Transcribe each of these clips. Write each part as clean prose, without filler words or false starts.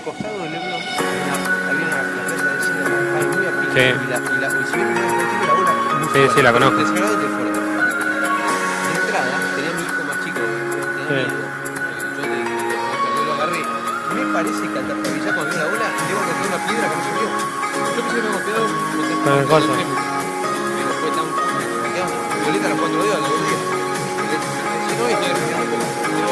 costado del Leblon había una playa de cine muy a pila. Sí. Y si bien tiene la bola muy Sí, fuerte, sí, la conozco. desagradablemente fuerte. De entrada, tenía mi hijo más chico, tenía Sí. mi hijo. Yo lo agarré. Me parece que al traspabilizar cuando vio la bola, le iba a meter una piedra que no se vio. Yo pensé que me había quedado Con el coso. pero fue tan me quedaba violeta a los 4 días, a los 2 días. Si no, estoy respirando un poco. Pero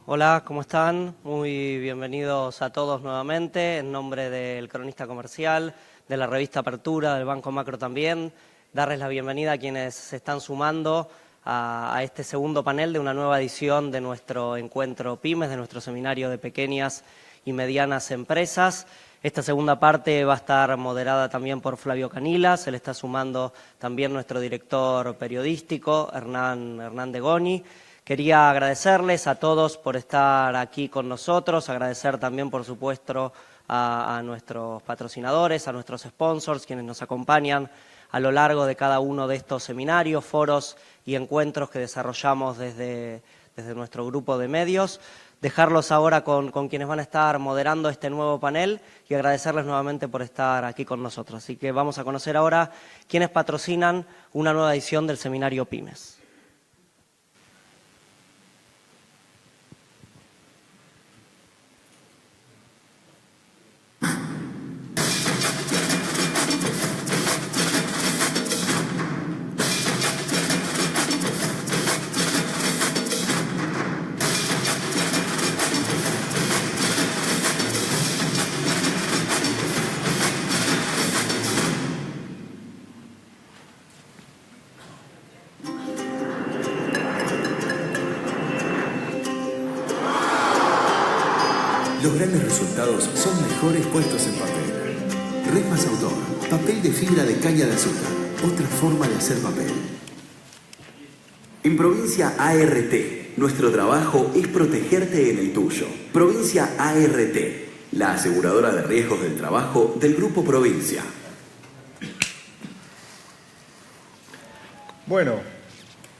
Hola, ¿cómo están? Muy bienvenidos a todos nuevamente, en nombre del Cronista Comercial, de la revista Apertura, del Banco Macro también, darles la bienvenida a quienes se están sumando a este segundo panel de una nueva edición de nuestro encuentro PYMES, de nuestro seminario de pequeñas y medianas empresas. Esta segunda parte va a estar moderada también por Flavio Canila, se le está sumando también nuestro director periodístico, Hernán Degoni. Quería agradecerles a todos por estar aquí con nosotros, agradecer también, por supuesto, a nuestros patrocinadores, a nuestros sponsors, quienes nos acompañan a lo largo de cada uno de estos seminarios, foros y encuentros que desarrollamos desde nuestro grupo de medios. Dejarlos ahora con quienes van a estar moderando este nuevo panel y agradecerles nuevamente por estar aquí con nosotros. Así que vamos a conocer ahora quienes patrocinan una nueva edición del seminario PYMES. Los grandes resultados son mejores puestos en papel. Resmas Autor, papel de fibra de caña de azúcar, otra forma de hacer papel. En Provincia ART, nuestro trabajo es protegerte en el tuyo. Provincia ART, la aseguradora de riesgos del trabajo del Grupo Provincia. Bueno,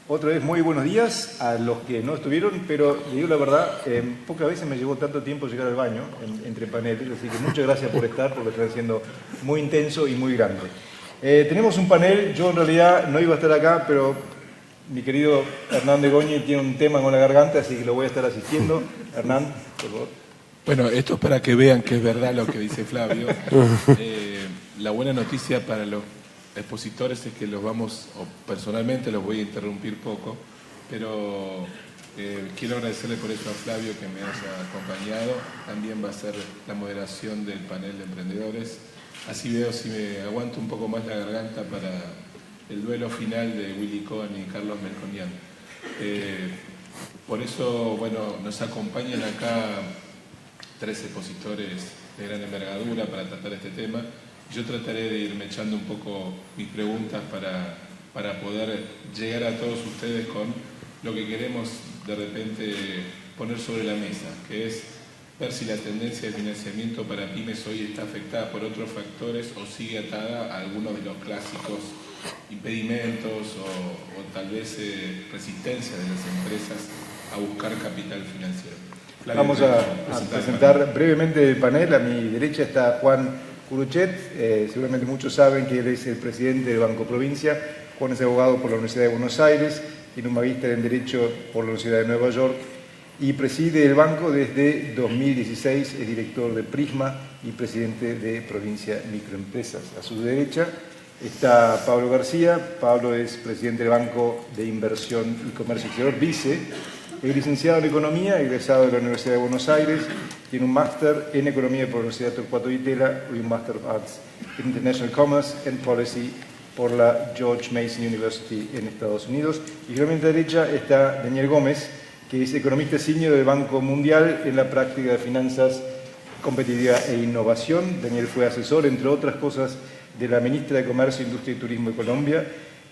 otra vez muy buenos días a los que no estuvieron, pero le digo la verdad, pocas veces me llevó tanto tiempo llegar al baño entre paneles, así que muchas gracias por estar, porque están siendo muy intenso y muy grande. Tenemos un panel, yo en realidad no iba a estar acá, pero mi querido Hernán Degoni tiene un tema con la garganta, así que lo voy a estar asistiendo. Hernán, por favor. Bueno, esto es para que vean que es verdad lo que dice Flavio. La buena noticia para los expositores es que los vamos, o personalmente los voy a interrumpir poco, pero quiero agradecerle por eso a Flavio que me haya acompañado. También va a ser la moderación del panel de emprendedores. Así veo si me aguanto un poco más la garganta para el duelo final de Willy Cohen y Carlos Melconian. Por eso, bueno, nos acompañan acá 3 expositores de gran envergadura para tratar este tema. Yo trataré de irme echando un poco mis preguntas para poder llegar a todos ustedes con lo que queremos de repente poner sobre la mesa, que es ver si la tendencia de financiamiento para pymes hoy está afectada por otros factores o sigue atada a algunos de los clásicos impedimentos o tal vez resistencia de las empresas a buscar capital financiero. Flavio, vamos a presentar brevemente el panel. A mi derecha está Juan Curuchet, seguramente muchos saben que él es el presidente del Banco Provincia. Juan es abogado por la Universidad de Buenos Aires, tiene un magíster en Derecho por la Universidad de Nueva York y preside el banco desde 2016, es director de Prisma y presidente de Provincia Microempresas. A su derecha está Pablo García. Pablo es presidente del Banco de Inversión y Comercio Exterior, BICE. Es licenciado en Economía, egresado de la Universidad de Buenos Aires, tiene un máster en Economía por la Universidad Torcuato Di Tella y un Master of Arts in International Commerce and Policy por la George Mason University en Estados Unidos. Y finalmente a la derecha está Daniel Gómez, que es economista senior del Banco Mundial en la práctica de finanzas competitiva e innovación. Daniel fue asesor, entre otras cosas, de la ministra de Comercio, Industria y Turismo de Colombia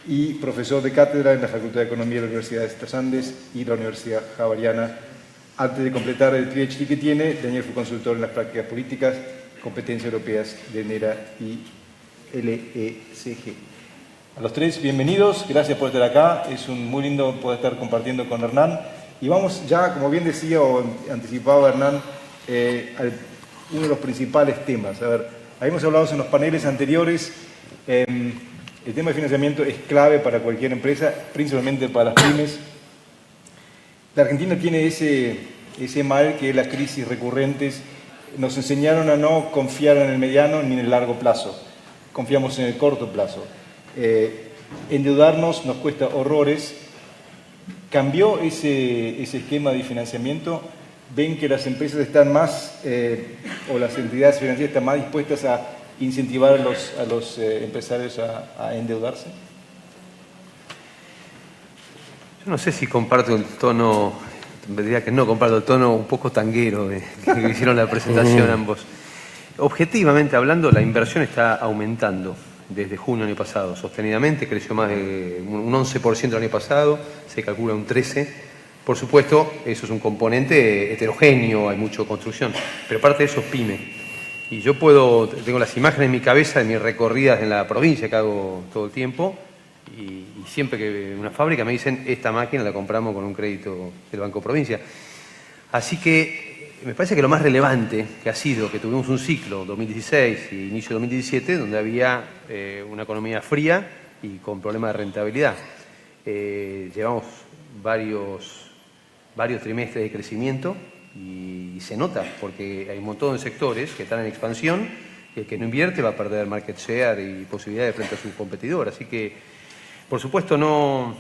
y profesor de cátedra en la Facultad de Economía de la Universidad de los Andes y la Universidad Javeriana. Antes de completar el PhD que tiene, Daniel fue consultor en las prácticas políticas, competencias europeas de NERA y LECG. A los 3, bienvenidos, gracias por estar acá, es muy lindo poder estar compartiendo con Hernán. Y vamos ya, como bien decía o anticipaba Hernán, a uno de los principales temas. A ver, habíamos hablado en los paneles anteriores. El tema de financiamiento es clave para cualquier empresa, principalmente para las pymes. La Argentina tiene ese mal que las crisis recurrentes nos enseñaron a no confiar en el mediano ni en el largo plazo. Confiamos en el corto plazo. Endeudarnos nos cuesta horrores. ¿Cambió ese esquema de financiamiento? ven que las empresas están más, o las entidades financieras están más dispuestas a incentivar a los empresarios a endeudarse? Yo no sé si comparto el tono, diría que no comparto el tono un poco tanguero que hicieron la presentación ambos. Objetivamente hablando, la inversión está aumentando desde junio del año pasado, sostenidamente, creció más de un 11% el año pasado, se calcula un 13%. Por supuesto, eso es un componente heterogéneo, hay mucha construcción, pero parte de eso es PYME. Y yo tengo las imágenes en mi cabeza de mis recorridas en la provincia que hago todo el tiempo, y siempre que una fábrica me dicen, esta máquina la compramos con un crédito del Banco Provincia. Así que me parece que lo más relevante que ha sido que tuvimos un ciclo 2016 y inicio de 2017 donde había una economía fría y con problemas de rentabilidad. Llevamos varios trimestres de crecimiento y se nota porque hay un montón de sectores que están en expansión y el que no invierte va a perder market share y posibilidades frente a su competidor. Así que, por supuesto, no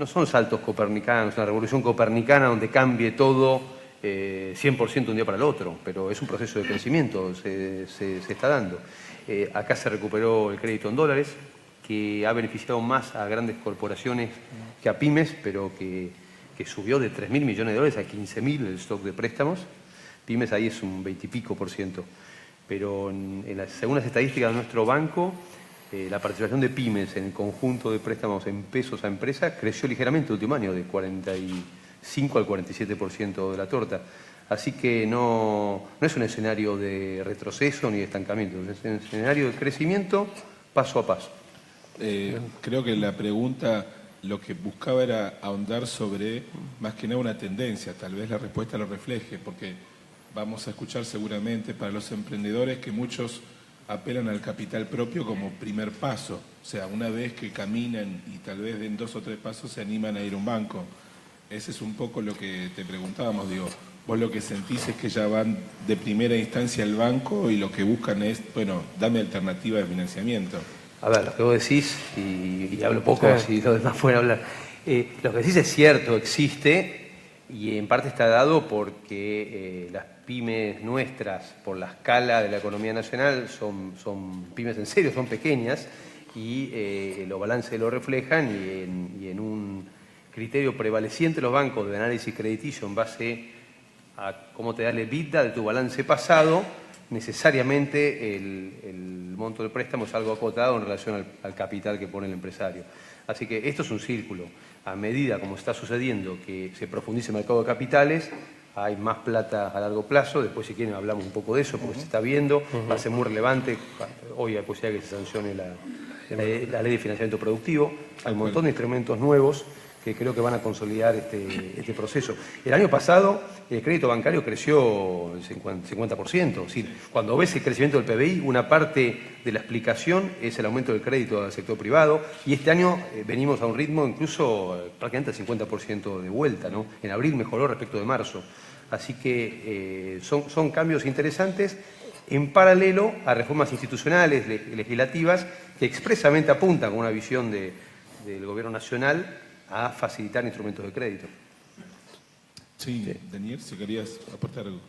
son saltos copernicanos, una revolución copernicana donde cambie todo 100% un día para el otro, pero es un proceso de crecimiento, se está dando. Acá se recuperó el crédito en dólares, que ha beneficiado más a grandes corporaciones que a pymes, pero que subió de 3.000 millones de dólares a 15.000 el stock de préstamos. Pymes ahí es un 20 y pico %. Pero según las estadísticas de nuestro banco, la participación de pymes en el conjunto de préstamos en pesos a empresas creció ligeramente el último año, de 45 al 47% de la torta. Así que no es un escenario de retroceso ni de estancamiento, es un escenario de crecimiento paso a paso. Creo que la pregunta lo que buscaba era ahondar sobre más que nada una tendencia, tal vez la respuesta lo refleje, porque vamos a escuchar seguramente para los emprendedores que muchos apelan al capital propio como primer paso, o sea, una vez que caminan y tal vez den 2 o 3 pasos se animan a ir a un banco. Ese es un poco lo que te preguntábamos, digo, vos lo que sentís es que ya van de primera instancia al banco y lo que buscan es, bueno, dame alternativa de financiamiento. A ver, lo que vos decís, y hablo poco, si los demás pueden hablar, lo que decís es cierto, existe, y en parte está dado porque las pymes nuestras, por la escala de la economía nacional, son pymes en serio, son pequeñas, y los balances lo reflejan, y en un criterio prevaleciente de los bancos de análisis crediticio en base a cómo te da el EBITDA de tu balance pasado, necesariamente el monto del préstamo es algo acotado en relación al capital que pone el empresario. Así que esto es un círculo. A medida, como está sucediendo, que se profundice el mercado de capitales, hay más plata a largo plazo. Después, si quieren, hablamos un poco de eso, porque se está viendo, va a ser muy relevante. Hoy hay posibilidad de que se sancione la ley de financiamiento productivo. Hay un montón de instrumentos nuevos que creo que van a consolidar este proceso. El año pasado el crédito bancario creció el 50%. Es decir, cuando ves el crecimiento del PBI, una parte de la explicación es el aumento del crédito al sector privado, y este año venimos a un ritmo incluso prácticamente al 50% de vuelta, ¿no? En abril mejoró respecto de marzo. Así que son cambios interesantes en paralelo a reformas institucionales, legislativas, que expresamente apuntan con una visión del Gobierno Nacional a facilitar instrumentos de crédito. Sí, Daniel, si querías aportar algo.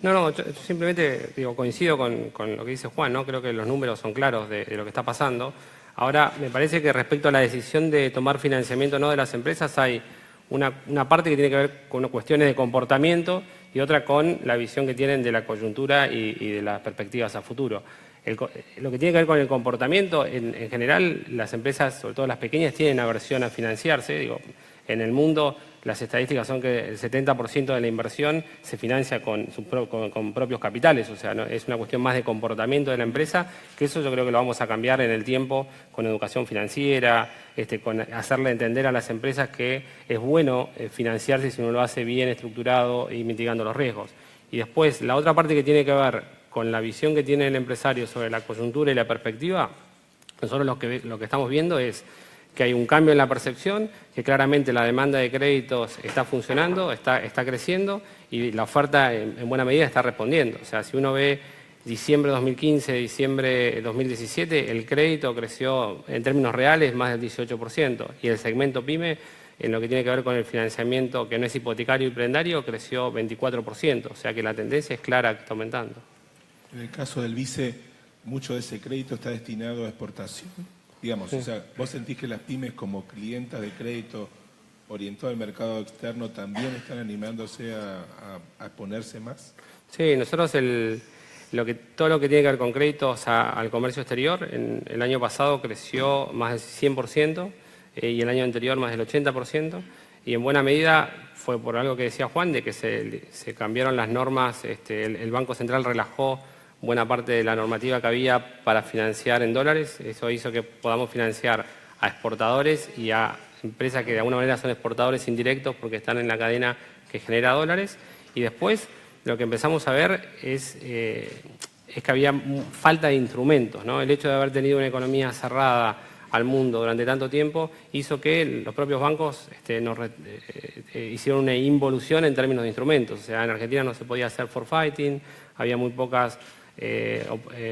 No, yo simplemente coincido con lo que dice Juan, ¿no? Creo que los números son claros de lo que está pasando. Ahora, me parece que respecto a la decisión de tomar financiamiento o no de las empresas, hay una parte que tiene que ver con cuestiones de comportamiento y otra con la visión que tienen de la coyuntura y de las perspectivas a futuro. Lo que tiene que ver con el comportamiento, en general, las empresas, sobre todo las pequeñas, tienen aversión a financiarse. En el mundo, las estadísticas son que el 70% de la inversión se financia con propios capitales. O sea, ¿no? Es una cuestión más de comportamiento de la empresa, que eso yo creo que lo vamos a cambiar en el tiempo con educación financiera, con hacerle entender a las empresas que es bueno financiarse si uno lo hace bien estructurado y mitigando los riesgos. Y después, la otra parte que tiene que ver con la visión que tiene el empresario sobre la coyuntura y la perspectiva, nosotros lo que estamos viendo es que hay un cambio en la percepción, que claramente la demanda de créditos está funcionando, está creciendo, y la oferta en buena medida está respondiendo. O sea, si uno ve diciembre de 2015, diciembre de 2017, el crédito creció en términos reales más del 18%, y el segmento PYME en lo que tiene que ver con el financiamiento que no es hipotecario y prendario creció 24%, o sea que la tendencia es clara que está aumentando. En el caso del vice, mucho de ese crédito está destinado a exportación. Digamos, sí. O sea, ¿vos sentís que las pymes como clientas de crédito orientado al mercado externo también están animándose a ponerse más? Sí, nosotros todo lo que tiene que ver con créditos al comercio exterior, el año pasado creció más del 100% y el año anterior más del 80%, y en buena medida fue por algo que decía Juan, de que se cambiaron las normas, el Banco Central relajó buena parte de la normativa que había para financiar en dólares. Eso hizo que podamos financiar a exportadores y a empresas que de alguna manera son exportadores indirectos porque están en la cadena que genera dólares. Y después lo que empezamos a ver es que había falta de instrumentos, ¿no? El hecho de haber tenido una economía cerrada al mundo durante tanto tiempo hizo que los propios bancos hicieron una involución en términos de instrumentos. O sea, en Argentina no se podía hacer forfaiting, había muy pocas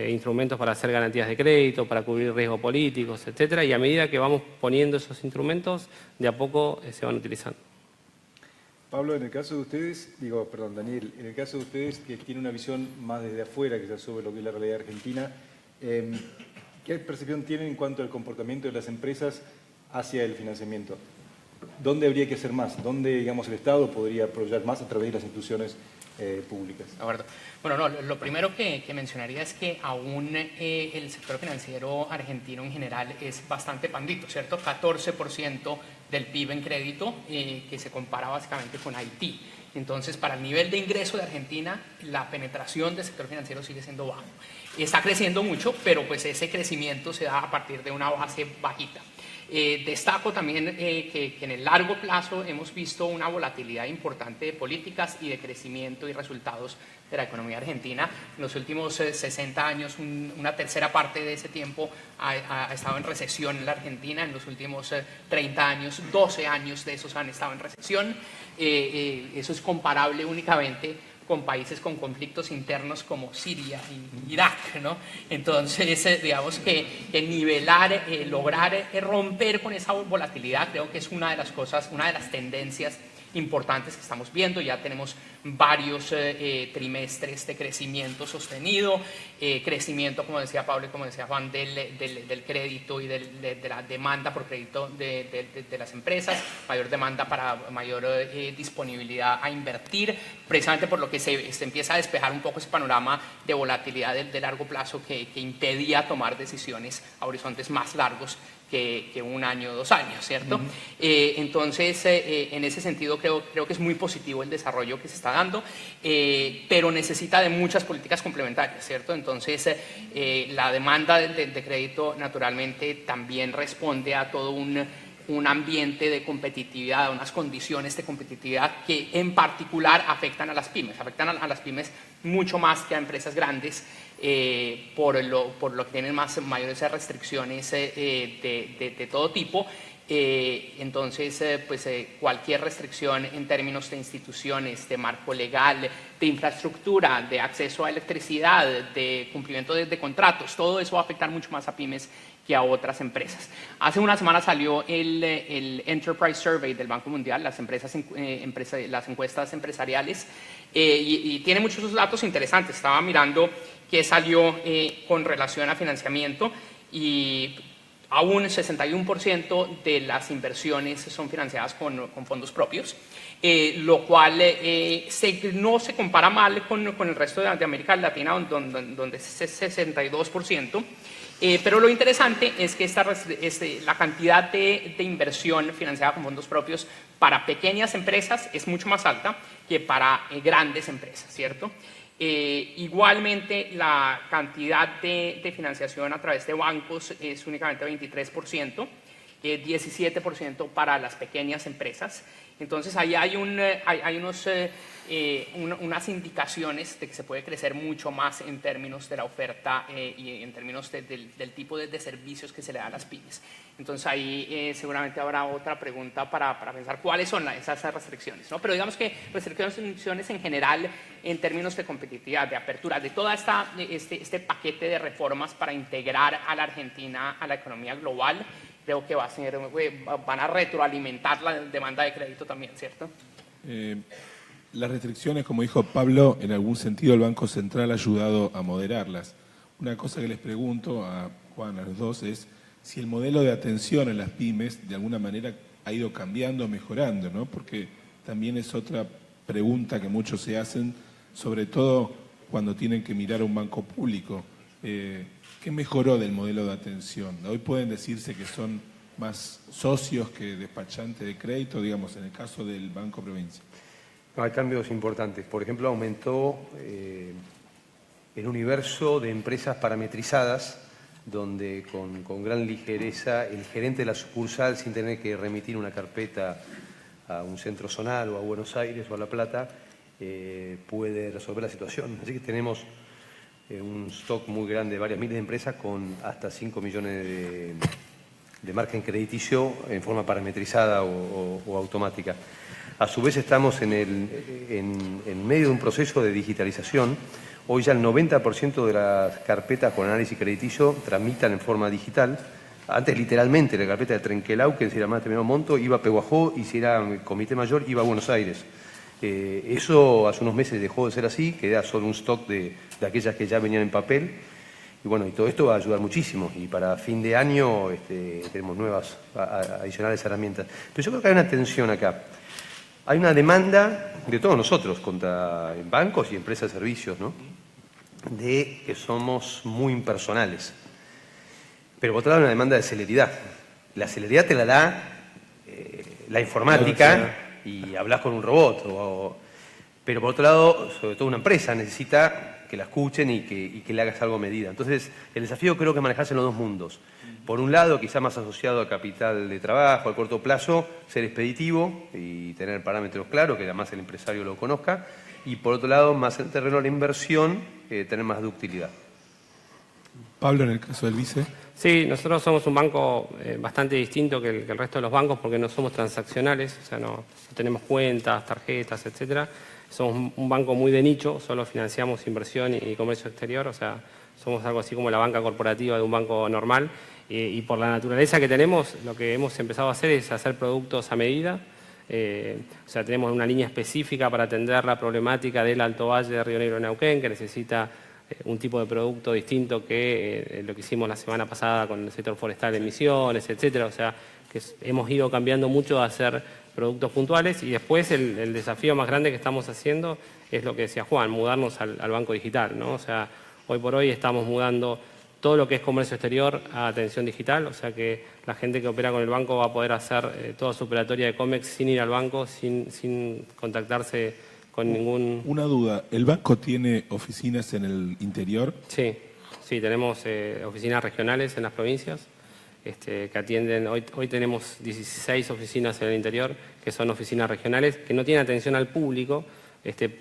instrumentos para hacer garantías de crédito, para cubrir riesgos políticos, etcétera, y a medida que vamos poniendo esos instrumentos, de a poco se van utilizando. Pablo, en el caso de ustedes, Daniel, en el caso de ustedes que tienen una visión más desde afuera, quizás sobre lo que es la realidad argentina, ¿qué percepción tienen en cuanto al comportamiento de las empresas hacia el financiamiento? ¿Dónde habría que hacer más? ¿Dónde, digamos, el Estado podría apoyar más a través de las instituciones públicas? De acuerdo. Bueno, no, lo primero que mencionaría es que aún el sector financiero argentino en general es bastante pandito, ¿cierto? 14% del PIB en crédito, que se compara básicamente con Haití. Entonces, para el nivel de ingreso de Argentina, la penetración del sector financiero sigue siendo bajo. Está creciendo mucho, pero pues ese crecimiento se da a partir de una base bajita. Destaco también que en el largo plazo hemos visto una volatilidad importante de políticas y de crecimiento y resultados de la economía argentina. En los últimos 60 años, una tercera parte de ese tiempo ha estado en recesión en la Argentina. En los últimos 30 años, 12 años de esos han estado en recesión. Eso es comparable únicamente con países con conflictos internos como Siria y Irak, ¿no? Entonces, digamos que nivelar, lograr romper con esa volatilidad, creo que es una de las cosas, una de las tendencias importantes que estamos viendo. Ya tenemos varios trimestres de crecimiento sostenido, crecimiento, como decía Pablo y como decía Juan, del crédito y de la demanda por crédito de las empresas, mayor demanda para mayor disponibilidad a invertir, precisamente por lo que se empieza a despejar un poco ese panorama de volatilidad de largo plazo que impedía tomar decisiones a horizontes más largos que un año o 2 años, ¿cierto? Entonces, en ese sentido creo que es muy positivo el desarrollo que se está dando, pero necesita de muchas políticas complementarias, ¿cierto? Entonces, la demanda de crédito naturalmente también responde a todo un ambiente de competitividad, a unas condiciones de competitividad que en particular afectan a las pymes mucho más que a empresas grandes, por lo que tienen mayores restricciones de todo tipo. Entonces, cualquier restricción en términos de instituciones, de marco legal, de infraestructura, de acceso a electricidad, de cumplimiento de contratos, todo eso va a afectar mucho más a pymes que a otras empresas. Hace una semana salió el Enterprise Survey del Banco Mundial, las encuestas empresariales, y tiene muchos datos interesantes. Estaba mirando que salió con relación a financiamiento, y aún el 61% de las inversiones son financiadas con fondos propios, lo cual no se compara mal con el resto de América Latina, donde es 62%. Pero lo interesante es que la cantidad de inversión financiada con fondos propios para pequeñas empresas es mucho más alta que para grandes empresas, ¿cierto? Igualmente, la cantidad de financiación a través de bancos es únicamente 23%, 17% para las pequeñas empresas. Entonces, ahí hay unas indicaciones de que se puede crecer mucho más en términos de la oferta y en términos del tipo de servicios que se le da a las pymes. Entonces, ahí seguramente habrá otra pregunta para pensar cuáles son esas restricciones, ¿no? Pero digamos que restricciones en general en términos de competitividad, de apertura, de todo este paquete de reformas para integrar a la Argentina a la economía global, creo que van a retroalimentar la demanda de crédito también, ¿cierto? Las restricciones, como dijo Pablo, en algún sentido el Banco Central ha ayudado a moderarlas. Una cosa que les pregunto a Juan, a los dos, es si el modelo de atención en las pymes de alguna manera ha ido cambiando o mejorando, ¿no? Porque también es otra pregunta que muchos se hacen, sobre todo cuando tienen que mirar a un banco público. ¿Qué mejoró del modelo de atención? Hoy pueden decirse que son más socios que despachantes de crédito, digamos, en el caso del Banco Provincia. No, hay cambios importantes. Por ejemplo, aumentó el universo de empresas parametrizadas, donde con gran ligereza el gerente de la sucursal, sin tener que remitir una carpeta a un centro zonal o a Buenos Aires o a La Plata, puede resolver la situación. Así que tenemos un stock muy grande de varias miles de empresas con hasta 5 millones de margen crediticio en forma parametrizada o automática. A su vez estamos en medio de un proceso de digitalización. Hoy ya el 90% de las carpetas con análisis crediticio tramitan en forma digital. Antes, literalmente, la carpeta de Trenquelauquen, si era más determinado monto, iba a Pehuajó, y si era Comité Mayor, iba a Buenos Aires. Eso hace unos meses dejó de ser así, queda solo un stock de aquellas que ya venían en papel. Y bueno, y todo esto va a ayudar muchísimo. Y para fin de año tenemos nuevas adicionales herramientas. Pero yo creo que hay una tensión acá. Hay una demanda de todos nosotros contra bancos y empresas de servicios, ¿no? De que somos muy impersonales. Pero por otro lado hay una demanda de celeridad. La celeridad te la da la informática y hablas con un robot. Pero por otro lado, sobre todo una empresa necesita que la escuchen y que le hagas algo a medida. Entonces, el desafío creo que es manejarse en los dos mundos. Por un lado, quizá más asociado a capital de trabajo, a corto plazo, ser expeditivo y tener parámetros claros, que además el empresario lo conozca. Y por otro lado, más en el terreno de la inversión, tener más ductilidad. Pablo, en el caso del vice. Sí, nosotros somos un banco bastante distinto que el resto de los bancos porque no somos transaccionales, o sea, no tenemos cuentas, tarjetas, etcétera. Somos un banco muy de nicho, solo financiamos inversión y comercio exterior, o sea, somos algo así como la banca corporativa de un banco normal. Y por la naturaleza que tenemos, lo que hemos empezado a hacer es hacer productos a medida. O sea, tenemos una línea específica para atender la problemática del Alto Valle de Río Negro de Neuquén, que necesita un tipo de producto distinto que lo que hicimos la semana pasada con el sector forestal de Misiones, etcétera. O sea, que hemos ido cambiando mucho a hacer productos puntuales y después el desafío más grande que estamos haciendo es lo que decía Juan, mudarnos al banco digital, ¿no? O sea, hoy por hoy estamos mudando todo lo que es comercio exterior a atención digital, o sea que la gente que opera con el banco va a poder hacer toda su operatoria de COMEX sin ir al banco, sin contactarse con ningún... Una duda, ¿el banco tiene oficinas en el interior? Sí, tenemos oficinas regionales en las provincias que atienden, hoy tenemos 16 oficinas en el interior que son oficinas regionales que no tienen atención al público,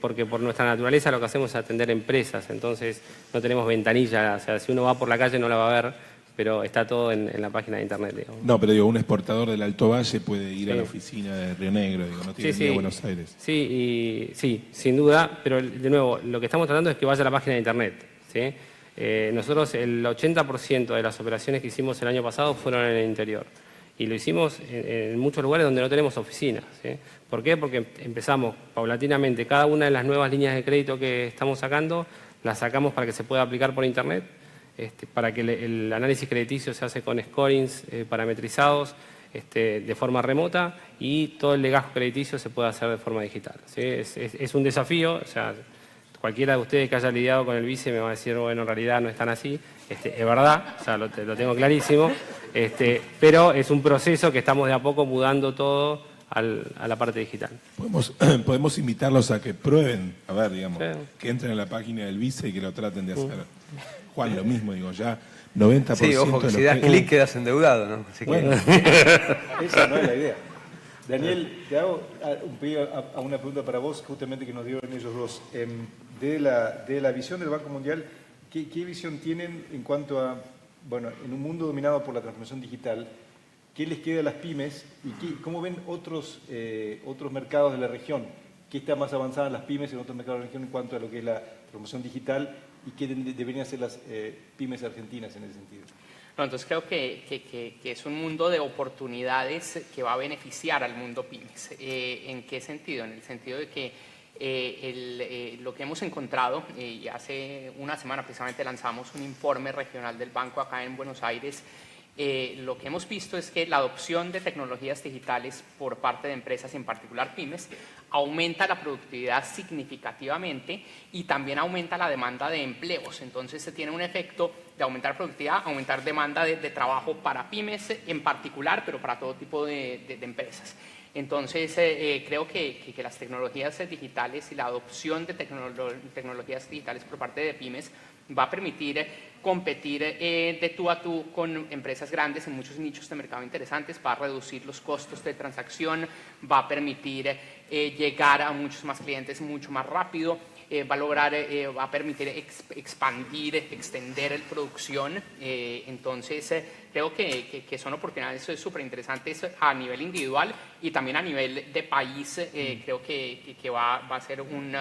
porque por nuestra naturaleza lo que hacemos es atender empresas, entonces no tenemos ventanilla, o sea, si uno va por la calle no la va a ver, pero está todo en la página de internet, digamos. No, pero digo, un exportador del Alto Valle puede ir a la oficina de Río Negro, digo, no tiene que ir a Buenos Aires. Sí, sin duda, pero de nuevo, lo que estamos tratando es que vaya a la página de internet, ¿sí? Nosotros el 80% de las operaciones que hicimos el año pasado fueron en el interior. Y lo hicimos en muchos lugares donde no tenemos oficinas, ¿sí? ¿Por qué? Porque empezamos paulatinamente, cada una de las nuevas líneas de crédito que estamos sacando, las sacamos para que se pueda aplicar por internet, para que el análisis crediticio se hace con scorings parametrizados de forma remota y todo el legajo crediticio se puede hacer de forma digital, ¿sí? Es un desafío, o sea, cualquiera de ustedes que haya lidiado con el vice me va a decir, bueno, en realidad no es tan así, es verdad, o sea, lo tengo clarísimo, pero es un proceso que estamos de a poco mudando todo a la parte digital. Podemos invitarlos a que prueben, a ver, digamos, Sí. que entren a la página del vice y que lo traten de hacer. Juan, lo mismo, digo, ya 90% Sí, ojo, que si das clic quedas endeudado, ¿no? Así bueno, esa no es la idea. Daniel, te hago un pedido a una pregunta para vos, justamente que nos dieron ellos dos. De la visión del Banco Mundial, ¿qué visión tienen en cuanto a, bueno, en un mundo dominado por la transformación digital, qué les queda a las pymes y cómo ven otros mercados de la región? ¿Qué está más avanzada en las pymes en otros mercados de la región en cuanto a lo que es la transformación digital y qué deberían hacer las pymes argentinas en ese sentido? No, entonces creo que es un mundo de oportunidades que va a beneficiar al mundo pymes. ¿En qué sentido? En el sentido de que lo que hemos encontrado, y hace una semana precisamente lanzamos un informe regional del banco acá en Buenos Aires. Lo que hemos visto es que la adopción de tecnologías digitales por parte de empresas, en particular pymes, aumenta la productividad significativamente y también aumenta la demanda de empleos. Entonces se tiene un efecto de aumentar productividad, aumentar demanda de trabajo para pymes en particular, pero para todo tipo de empresas. Entonces, creo que las tecnologías digitales y la adopción de tecnologías digitales por parte de pymes va a permitir competir de tú a tú con empresas grandes en muchos nichos de mercado interesantes, va a reducir los costos de transacción, va a permitir llegar a muchos más clientes mucho más rápido, va a permitir expandir, extender la producción. Entonces, creo que son oportunidades súper interesantes a nivel individual y también a nivel de país. Creo que va a ser en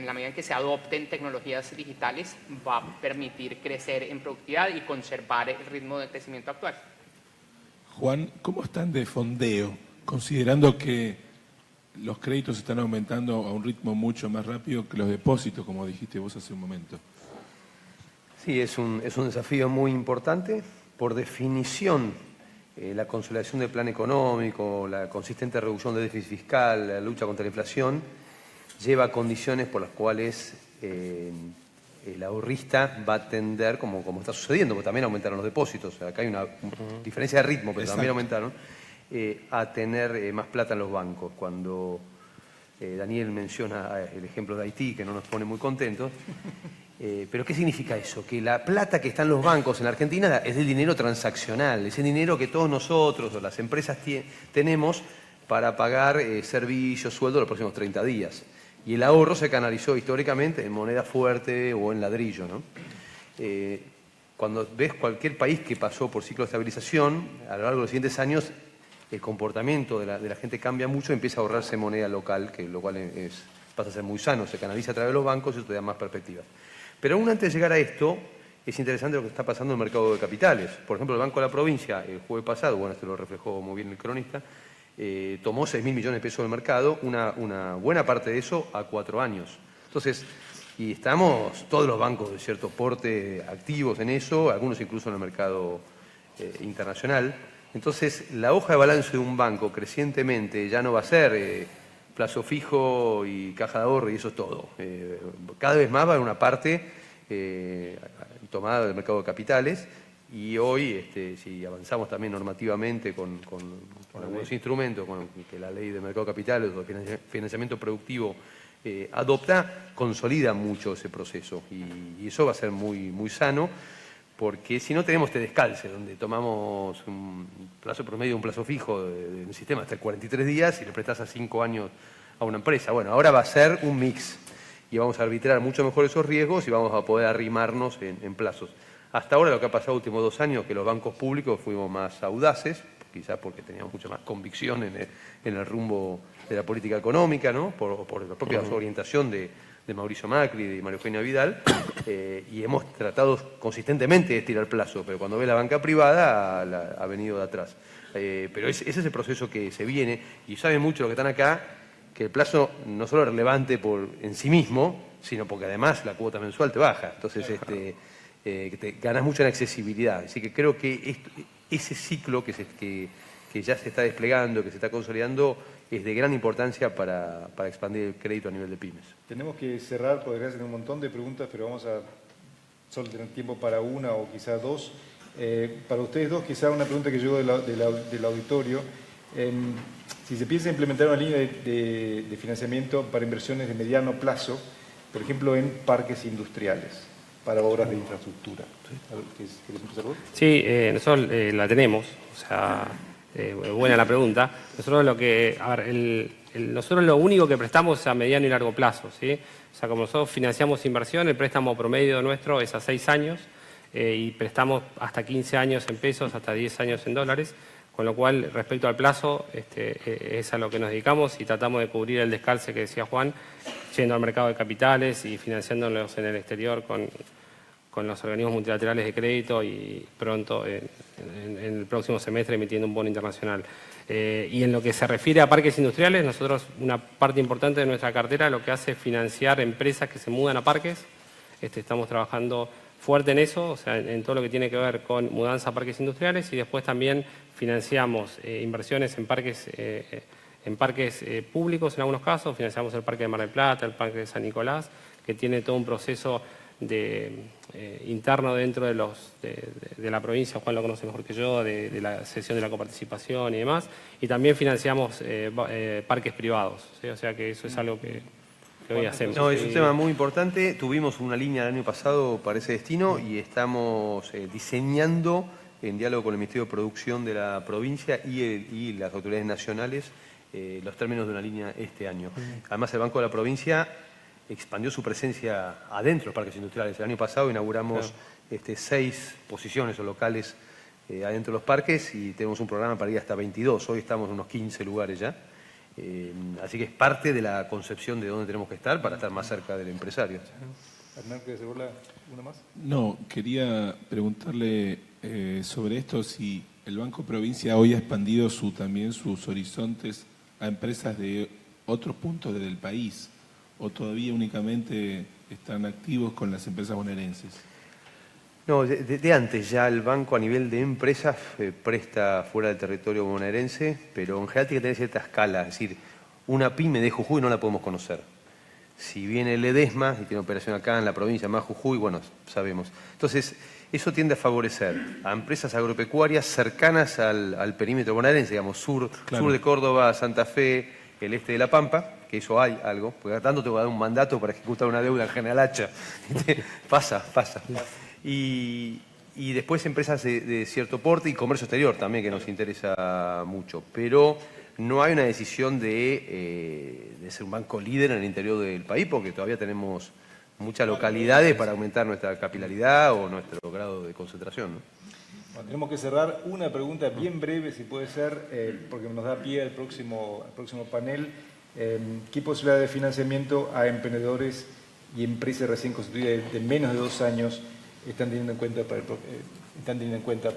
la medida en que se adopten tecnologías digitales, va a permitir crecer en productividad y conservar el ritmo de crecimiento actual. Juan, ¿cómo están de fondeo? Considerando que los créditos están aumentando a un ritmo mucho más rápido que los depósitos, como dijiste vos hace un momento. Sí, es un desafío muy importante. Por definición, la consolidación del plan económico, la consistente reducción del déficit fiscal, la lucha contra la inflación, lleva a condiciones por las cuales el ahorrista va a tender, como está sucediendo, porque también aumentaron los depósitos, acá hay una diferencia de ritmo, pero Exacto. también aumentaron, a tener más plata en los bancos. Cuando Daniel menciona el ejemplo de Haití, que no nos pone muy contentos, pero ¿qué significa eso? Que la plata que está en los bancos en Argentina es el dinero transaccional, es el dinero que todos nosotros o las empresas tenemos para pagar servicios, sueldos los próximos 30 días. Y el ahorro se canalizó históricamente en moneda fuerte o en ladrillo, ¿no? Cuando ves cualquier país que pasó por ciclo de estabilización, a lo largo de los siguientes años, el comportamiento de la gente cambia mucho, empieza a ahorrarse moneda local, lo cual pasa a ser muy sano, se canaliza a través de los bancos y eso te da más perspectivas. Pero aún antes de llegar a esto, es interesante lo que está pasando en el mercado de capitales. Por ejemplo, el Banco de la Provincia, el jueves pasado, bueno, esto lo reflejó muy bien el cronista, tomó 6.000 millones de pesos del mercado, una buena parte de eso a 4 años. Entonces, y estamos todos los bancos de cierto porte activos en eso, algunos incluso en el mercado internacional. Entonces, la hoja de balance de un banco crecientemente ya no va a ser plazo fijo y caja de ahorro y eso es todo. Cada vez más va a haber una parte tomada del mercado de capitales y hoy, si avanzamos también normativamente con algunos instrumentos, con que la ley de mercado de capitales o de financiamiento productivo adopta, consolida mucho ese proceso y eso va a ser muy, muy sano. Porque si no tenemos este descalce, donde tomamos un plazo promedio, un plazo fijo de un sistema hasta 43 días y le prestás a 5 años a una empresa. Bueno, ahora va a ser un mix y vamos a arbitrar mucho mejor esos riesgos y vamos a poder arrimarnos en plazos. Hasta ahora lo que ha pasado los últimos 2 años, que los bancos públicos fuimos más audaces, quizás porque teníamos mucha más convicción en el rumbo de la política económica, ¿no? por la propia orientación de Mauricio Macri y de María Eugenia Vidal, y hemos tratado consistentemente de estirar plazo, pero cuando ve la banca privada ha venido de atrás. Pero ese es el proceso que se viene, y saben mucho los que están acá, que el plazo no solo es relevante en sí mismo, sino porque además la cuota mensual te baja, entonces te ganas mucho en accesibilidad. Así que creo que ese ciclo que ya se está desplegando, que se está consolidando, es de gran importancia para expandir el crédito a nivel de pymes. Tenemos que cerrar, podría hacer un montón de preguntas, pero vamos a solo tener tiempo para una o quizá dos. Para ustedes dos, quizá una pregunta que llegó del auditorio. Si se piensa implementar una línea de financiamiento para inversiones de mediano plazo, por ejemplo en parques industriales, para obras de infraestructura. ¿Querés empezar vos? Sí, nosotros la tenemos, o sea, buena la pregunta. Nosotros nosotros lo único que prestamos es a mediano y largo plazo, ¿sí? O sea, como nosotros financiamos inversión, el préstamo promedio nuestro es a 6 años y prestamos hasta 15 años en pesos, hasta 10 años en dólares, con lo cual, respecto al plazo, es a lo que nos dedicamos y tratamos de cubrir el descalce que decía Juan, yendo al mercado de capitales y financiándolos en el exterior con con los organismos multilaterales de crédito y pronto, en el próximo semestre, emitiendo un bono internacional. Y en lo que se refiere a parques industriales, nosotros, una parte importante de nuestra cartera lo que hace es financiar empresas que se mudan a parques. Estamos trabajando fuerte en eso, o sea, en todo lo que tiene que ver con mudanza a parques industriales, y después también financiamos inversiones en parques públicos en algunos casos. Financiamos el Parque de Mar del Plata, el Parque de San Nicolás, que tiene todo un proceso interno dentro de la provincia. Juan lo conoce mejor que yo, de la cesión de la coparticipación y demás. Y también financiamos parques privados, ¿sí? O sea que eso es algo que hoy hacemos. No, es un tema muy importante. Tuvimos una línea el año pasado para ese destino y estamos diseñando, en diálogo con el Ministerio de Producción de la provincia y las autoridades nacionales, los términos de una línea este año. Además, el Banco de la Provincia expandió su presencia adentro de los parques industriales. El año pasado inauguramos 6 posiciones o locales adentro de los parques y tenemos un programa para ir hasta 22. Hoy estamos en unos 15 lugares ya. Así que es parte de la concepción de dónde tenemos que estar para estar más cerca del empresario. Hernán, ¿quieres hacer una más? No, quería preguntarle sobre esto, si el Banco Provincia hoy ha expandido también sus horizontes a empresas de otros puntos del país, o todavía únicamente están activos con las empresas bonaerenses. No, de antes ya el banco a nivel de empresas presta fuera del territorio bonaerense, pero en general tiene que tener cierta escala. Es decir, una pyme de Jujuy no la podemos conocer. Si viene el Edesma y tiene operación acá en la provincia más Jujuy, bueno, sabemos. Entonces, eso tiende a favorecer a empresas agropecuarias cercanas al perímetro bonaerense, digamos, sur de Córdoba, Santa Fe, el este de La Pampa, que eso hay algo, porque tanto te va a dar un mandato para ejecutar una deuda en General Hacha. Pasa. Y después empresas de cierto porte y comercio exterior también, que nos interesa mucho. Pero no hay una decisión de ser un banco líder en el interior del país, porque todavía tenemos muchas localidades para aumentar nuestra capilaridad o nuestro grado de concentración, ¿no? Bueno, tenemos que cerrar. Una pregunta bien breve, si puede ser, porque nos da pie al próximo panel. ¿Qué posibilidad de financiamiento a emprendedores y empresas recién constituidas de menos de 2 años están teniendo en cuenta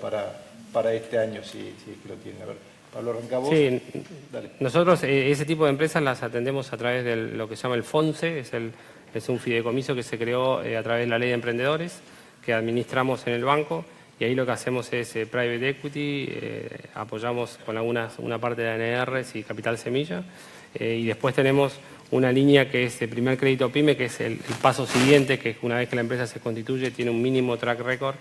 para este año, si es que lo tienen? A ver, Pablo, arranca vos. Sí, dale. Nosotros ese tipo de empresas las atendemos a través de lo que se llama el FONSE, es un fideicomiso que se creó a través de la Ley de Emprendedores, que administramos en el banco, y ahí lo que hacemos es private equity, apoyamos con una parte de ANRs y Capital Semilla, y después tenemos una línea que es el primer crédito PYME, que es el paso siguiente, que una vez que la empresa se constituye, tiene un mínimo track record,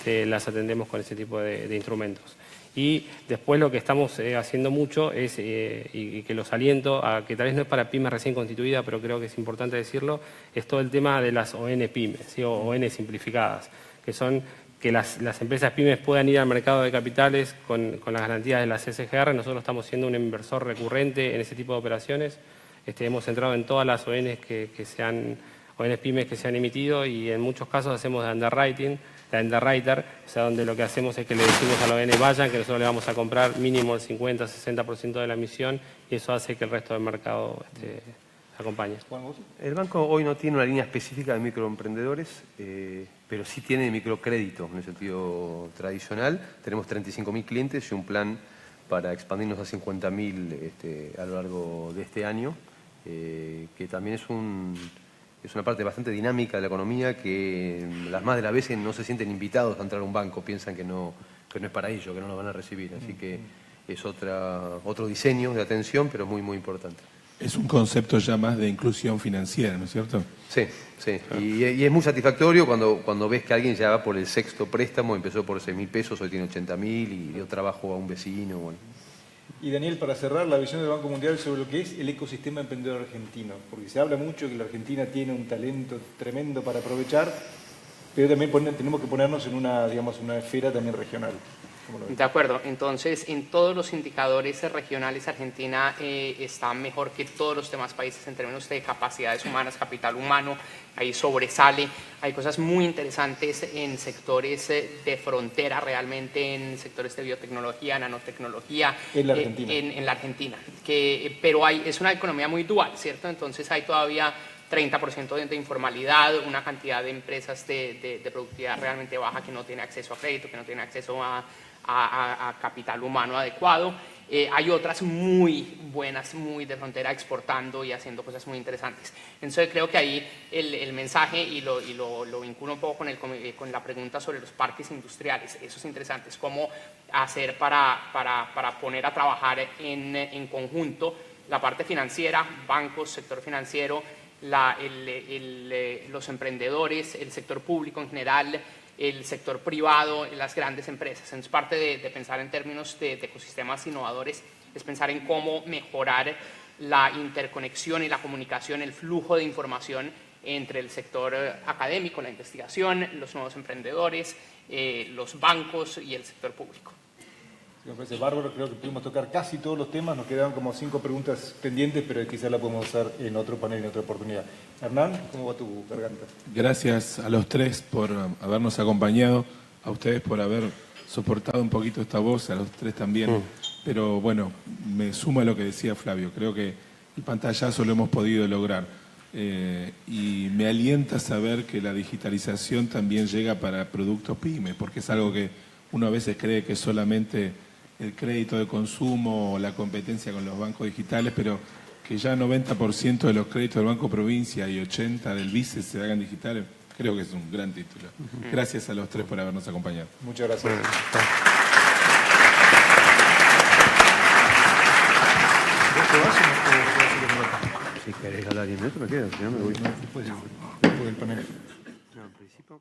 las atendemos con ese tipo de instrumentos. Y después lo que estamos haciendo mucho es, y que los aliento a que tal vez no es para pymes recién constituida, pero creo que es importante decirlo, es todo el tema de las ON pymes, ¿sí? O ON simplificadas, que son que las empresas pymes puedan ir al mercado de capitales con las garantías de las SGR. Nosotros estamos siendo un inversor recurrente en ese tipo de operaciones. Hemos entrado en todas las ONs ONs pymes que se han emitido, y en muchos casos hacemos de underwriter, o sea, donde lo que hacemos es que le decimos a la ON vayan, que nosotros le vamos a comprar mínimo el 50-60% de la emisión, y eso hace que el resto del mercado acompañe. El banco hoy no tiene una línea específica de microemprendedores, pero sí tiene de microcrédito en el sentido tradicional. Tenemos 35.000 clientes y un plan para expandirnos a 50.000 a lo largo de este año, que también es una parte bastante dinámica de la economía, que las más de las veces no se sienten invitados a entrar a un banco, piensan que no es para ellos, que no lo van a recibir. Así que es otro diseño de atención, pero muy, muy importante. Es un concepto ya más de inclusión financiera, ¿no es cierto? Sí. Y es muy satisfactorio cuando ves que alguien ya va por el 6º préstamo, empezó por 6.000 pesos, hoy tiene 80.000 y dio trabajo a un vecino. Bueno. Y Daniel, para cerrar, la visión del Banco Mundial sobre lo que es el ecosistema emprendedor argentino, porque se habla mucho que la Argentina tiene un talento tremendo para aprovechar, pero también tenemos que ponernos en una esfera también regional. De acuerdo, entonces en todos los indicadores regionales Argentina está mejor que todos los demás países en términos de capacidades humanas, capital humano, ahí sobresale, hay cosas muy interesantes en sectores de frontera realmente, en sectores de biotecnología, nanotecnología. En la Argentina. En la Argentina, pero es una economía muy dual, ¿cierto? Entonces hay todavía 30% de informalidad, una cantidad de empresas de productividad realmente baja que no tiene acceso a crédito, que no tiene acceso a capital humano adecuado. Hay otras muy buenas, muy de frontera, exportando y haciendo cosas muy interesantes. Entonces creo que ahí el mensaje, y lo vinculo un poco con la pregunta sobre los parques industriales, eso es interesante, es cómo hacer para poner a trabajar en conjunto la parte financiera, bancos, sector financiero, los emprendedores, el sector público en general, el sector privado, las grandes empresas. Entonces, parte de pensar en términos de ecosistemas innovadores es pensar en cómo mejorar la interconexión y la comunicación, el flujo de información entre el sector académico, la investigación, los nuevos emprendedores, los bancos y el sector público. Me parece bárbaro, creo que pudimos tocar casi todos los temas, nos quedaban como 5 preguntas pendientes, pero quizás la podemos usar en otro panel, en otra oportunidad. Hernán, ¿cómo va tu garganta? Gracias a los tres por habernos acompañado, a ustedes por haber soportado un poquito esta voz, a los tres también. Pero bueno, me sumo a lo que decía Flavio, creo que el pantallazo lo hemos podido lograr. Y me alienta saber que la digitalización también llega para productos pymes, porque es algo que uno a veces cree que es solamente el crédito de consumo o la competencia con los bancos digitales, pero que ya 90% de los créditos del Banco Provincia y 80% del BICE se hagan digitales, creo que es un gran título. Gracias a los tres por habernos acompañado. Muchas gracias. Si querés hablar 10 minutos, me quedo, si no me voy. Después del panel. No, en principio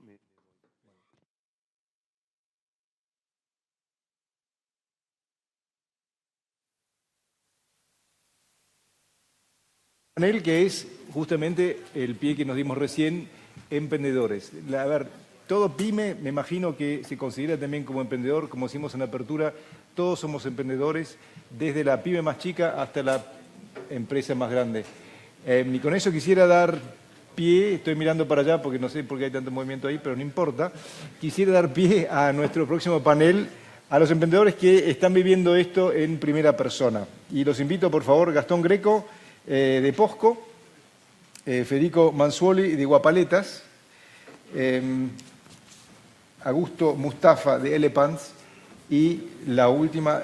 Panel que es justamente el pie que nos dimos recién, emprendedores. A ver, todo pyme, me imagino que se considera también como emprendedor, como decimos en la apertura, todos somos emprendedores, desde la pyme más chica hasta la empresa más grande. Y con eso quisiera dar pie, estoy mirando para allá porque no sé por qué hay tanto movimiento ahí, pero no importa, quisiera dar pie a nuestro próximo panel, a los emprendedores que están viviendo esto en primera persona. Y los invito, por favor, Gastón Greco, de Posco, Federico Manzuoli de Guapaletas, Augusto Mustafa de Elephants y la última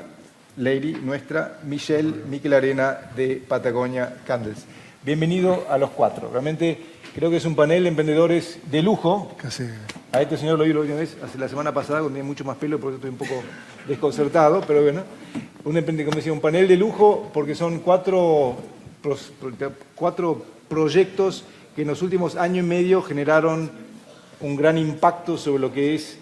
lady nuestra, Michelle Miquelarena de Patagonia Candles. Bienvenido a los cuatro. Realmente creo que es un panel de emprendedores de lujo. Casi. A este señor lo vi la última vez, la semana pasada, cuando tenía mucho más pelo, por eso estoy un poco desconcertado, pero bueno. Como decía, un panel de lujo porque son cuatro proyectos que en los últimos año y medio generaron un gran impacto sobre lo que es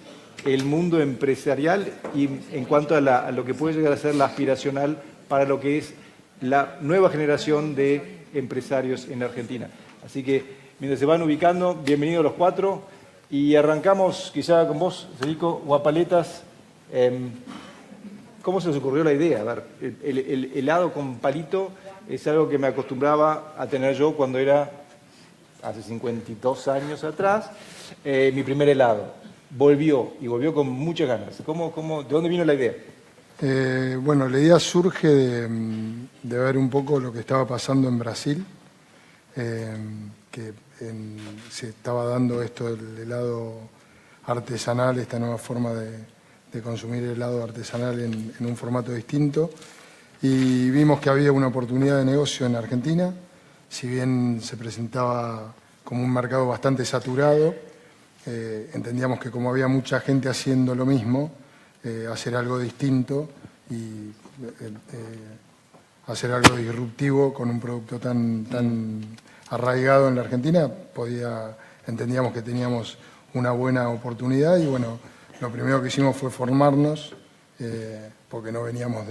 el mundo empresarial y en cuanto a lo que puede llegar a ser la aspiracional para lo que es la nueva generación de empresarios en Argentina. Así que mientras se van ubicando, bienvenidos los cuatro y arrancamos quizá con vos, Federico, Guapaletas. ¿Cómo se les ocurrió la idea? A ver, el helado con palito es algo que me acostumbraba a tener yo cuando era, hace 52 años atrás, mi primer helado. Volvió y con muchas ganas. ¿De dónde vino la idea? Bueno, la idea surge de ver un poco lo que estaba pasando en Brasil, que se estaba dando esto del helado artesanal, esta nueva forma de consumir helado artesanal en un formato distinto. Y vimos que había una oportunidad de negocio en Argentina, si bien se presentaba como un mercado bastante saturado, entendíamos que como había mucha gente haciendo lo mismo, hacer algo distinto y hacer algo disruptivo con un producto tan arraigado en la Argentina, entendíamos que teníamos una buena oportunidad y bueno, lo primero que hicimos fue formarnos, porque no veníamos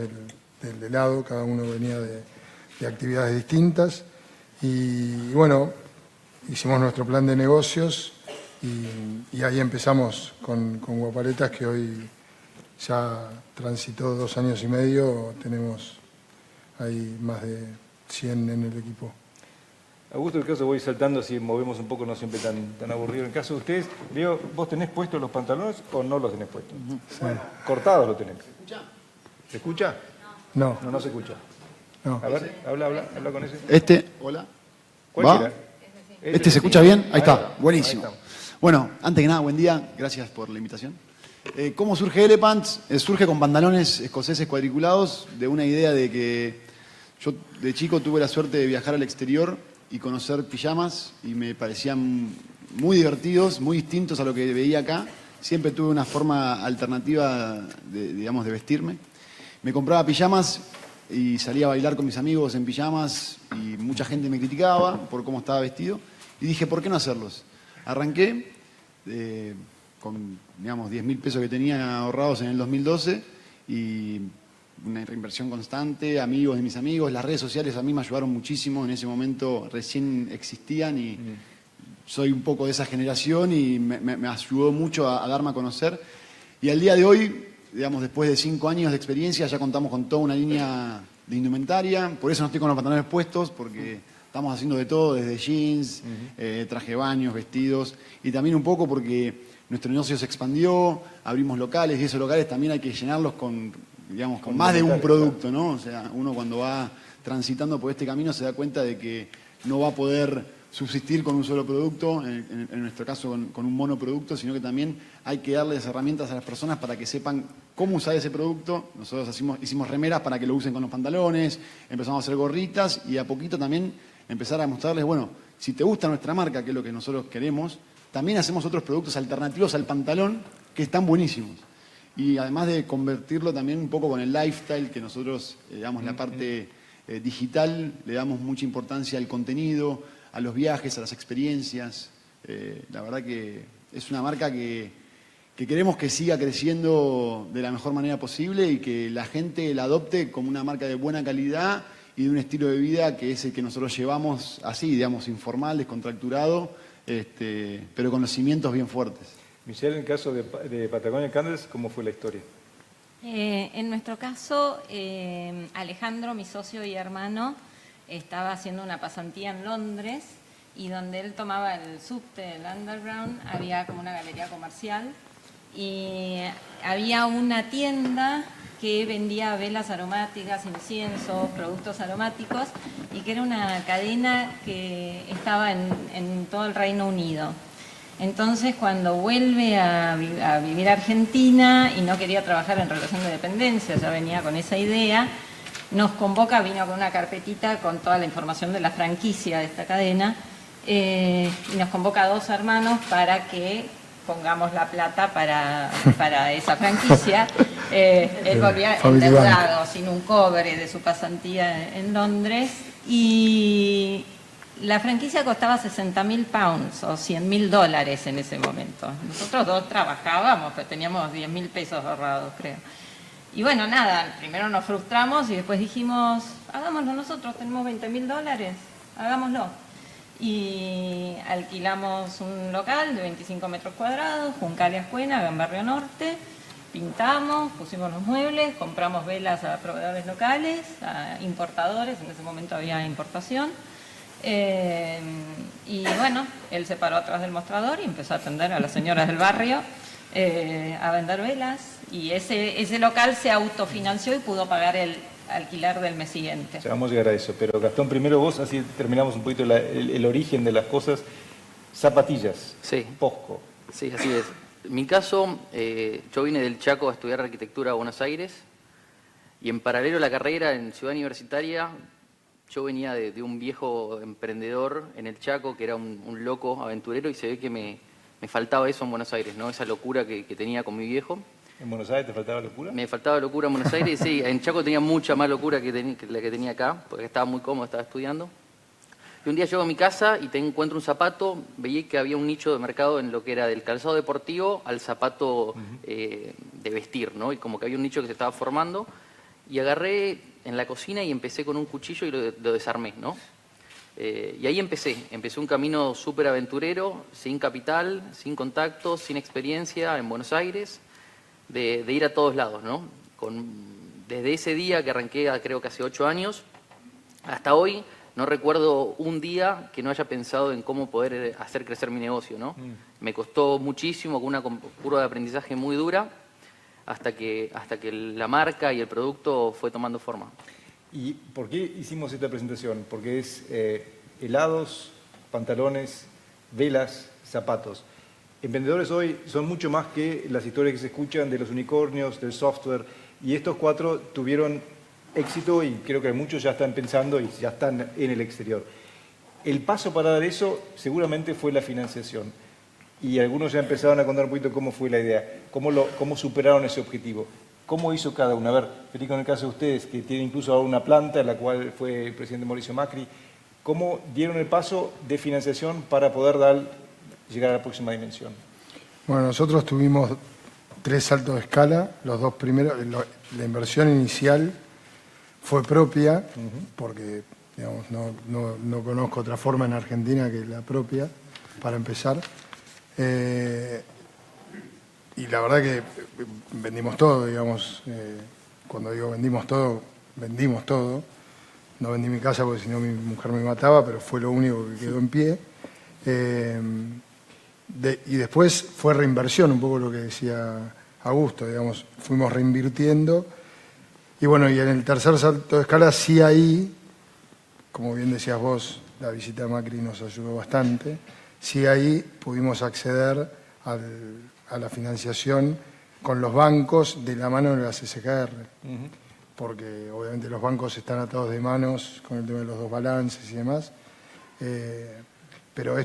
del helado, cada uno venía de actividades distintas y bueno, hicimos nuestro plan de negocios y ahí empezamos con Guapaletas, que hoy ya transitó 2 años y medio, tenemos ahí más de 100 en el equipo. Augusto, en el caso voy saltando, si movemos un poco, no siempre tan aburrido. En el caso de ustedes, Leo, ¿vos tenés puestos los pantalones o no los tenés puestos? Sí. Bueno, cortados los tenés. ¿Se escucha? No. No se escucha. No. A ver, habla con ese. Hola. ¿Cuál ¿Va? será? ¿Se escucha bien? Ahí está, Ahí buenísimo. estamos. Bueno, antes que nada, buen día, gracias por la invitación. ¿Cómo surge Elephants? Surge con pantalones escoceses cuadriculados, de una idea de que yo de chico tuve la suerte de viajar al exterior y conocer pijamas y me parecían muy divertidos, muy distintos a lo que veía acá. Siempre tuve una forma alternativa de vestirme. Me compraba pijamas y salía a bailar con mis amigos en pijamas y mucha gente me criticaba por cómo estaba vestido. Y dije, ¿por qué no hacerlos? Arranqué con, digamos, 10.000 pesos que tenía ahorrados en el 2012 y una reinversión constante, amigos de mis amigos. Las redes sociales a mí me ayudaron muchísimo. En ese momento recién existían y soy un poco de esa generación y me ayudó mucho a darme a conocer. Y al día de hoy, digamos, después de 5 años de experiencia, ya contamos con toda una línea de indumentaria. Por eso no estoy con los pantalones puestos, porque estamos haciendo de todo, desde jeans, traje de baños, vestidos, y también un poco porque nuestro negocio se expandió, abrimos locales, y esos locales también hay que llenarlos con, digamos, con más de un producto, ¿no? O sea, uno cuando va transitando por este camino se da cuenta de que no va a poder subsistir con un solo producto, en nuestro caso con un monoproducto, sino que también hay que darles herramientas a las personas para que sepan cómo usar ese producto. Nosotros hicimos remeras para que lo usen con los pantalones, empezamos a hacer gorritas y a poquito también empezar a mostrarles, bueno, si te gusta nuestra marca, que es lo que nosotros queremos, también hacemos otros productos alternativos al pantalón que están buenísimos. Y además de convertirlo también un poco con el lifestyle, que nosotros, digamos, la parte digital, le damos mucha importancia al contenido, a los viajes, a las experiencias. La verdad que es una marca que queremos que siga creciendo de la mejor manera posible y que la gente la adopte como una marca de buena calidad y de un estilo de vida que es el que nosotros llevamos así, digamos, informal, descontracturado, pero con los cimientos bien fuertes. Michelle, en el caso de Patagonia Candles, ¿cómo fue la historia? En nuestro caso, Alejandro, mi socio y hermano, estaba haciendo una pasantía en Londres y donde él tomaba el subte, el underground, había como una galería comercial y había una tienda que vendía velas aromáticas, inciensos, productos aromáticos y que era una cadena que estaba en todo el Reino Unido. Entonces, cuando vuelve a vivir a Argentina y no quería trabajar en relación de dependencia, ya venía con esa idea, nos convoca, vino con una carpetita con toda la información de la franquicia de esta cadena y nos convoca a 2 hermanos para que pongamos la plata para esa franquicia. Él volvía endeudado, sin un cobre de su pasantía en Londres y la franquicia costaba 60.000 pounds o $100.000 en ese momento. Nosotros 2 trabajábamos, pero teníamos 10.000 pesos ahorrados, creo. Y bueno, nada, primero nos frustramos y después dijimos, hagámoslo nosotros, tenemos $20.000, hagámoslo. Y alquilamos un local de 25 metros cuadrados, Juncalia Escuena, en Barrio Norte, pintamos, pusimos los muebles, compramos velas a proveedores locales, a importadores, en ese momento había importación. Y bueno, él se paró atrás del mostrador y empezó a atender a las señoras del barrio a vender velas y ese local se autofinanció y pudo pagar el alquiler del mes siguiente. Ya vamos a llegar a eso, pero Gastón, primero vos, así terminamos un poquito el origen de las cosas. Zapatillas, sí. Posco. Sí, así es. En mi caso, yo vine del Chaco a estudiar arquitectura a Buenos Aires y en paralelo a la carrera en Ciudad Universitaria, yo venía de un viejo emprendedor en el Chaco que era un loco aventurero y se ve que me faltaba eso en Buenos Aires, ¿no? Esa locura que tenía con mi viejo. ¿En Buenos Aires te faltaba locura? Me faltaba locura en Buenos Aires, sí. En Chaco tenía mucha más locura que la que tenía acá, porque estaba muy cómodo, estaba estudiando. Y un día llego a mi casa y encuentro un zapato, veía que había un nicho de mercado en lo que era del calzado deportivo al zapato de vestir, ¿no? Y como que había un nicho que se estaba formando. Y agarré en la cocina y empecé con un cuchillo y lo desarmé, ¿no? Y ahí empecé un camino súper aventurero, sin capital, sin contactos, sin experiencia en Buenos Aires, de ir a todos lados, ¿no? Desde ese día que arranqué, creo que hace 8 años, hasta hoy, no recuerdo un día que no haya pensado en cómo poder hacer crecer mi negocio, ¿no? Me costó muchísimo, con una curva de aprendizaje muy dura, hasta que la marca y el producto fue tomando forma. ¿Y por qué hicimos esta presentación? Porque es helados, pantalones, velas, zapatos. Emprendedores hoy son mucho más que las historias que se escuchan de los unicornios, del software, y estos 4 tuvieron éxito y creo que muchos ya están pensando y ya están en el exterior. El paso para dar eso seguramente fue la financiación, y algunos ya empezaron a contar un poquito cómo fue la idea, cómo superaron ese objetivo. ¿Cómo hizo cada uno? A ver, Federico, en el caso de ustedes, que tienen incluso ahora una planta en la cual fue el presidente Mauricio Macri, ¿cómo dieron el paso de financiación para poder llegar a la próxima dimensión? Bueno, nosotros tuvimos 3 saltos de escala. Los 2 primeros, la inversión inicial fue propia, porque digamos, no conozco otra forma en Argentina que la propia, para empezar. Y la verdad que vendimos todo, digamos. Cuando digo vendimos todo. No vendí mi casa porque si no mi mujer me mataba, pero fue lo único que quedó en pie. Y después fue reinversión, un poco lo que decía Augusto, digamos. Fuimos reinvirtiendo. Y bueno, y en el tercer salto de escala, sí ahí, como bien decías vos, la visita de Macri nos ayudó bastante. Sí ahí pudimos acceder a la financiación con los bancos de la mano de las SGR. Porque obviamente los bancos están atados de manos con el tema de los 2 balances y demás. Pero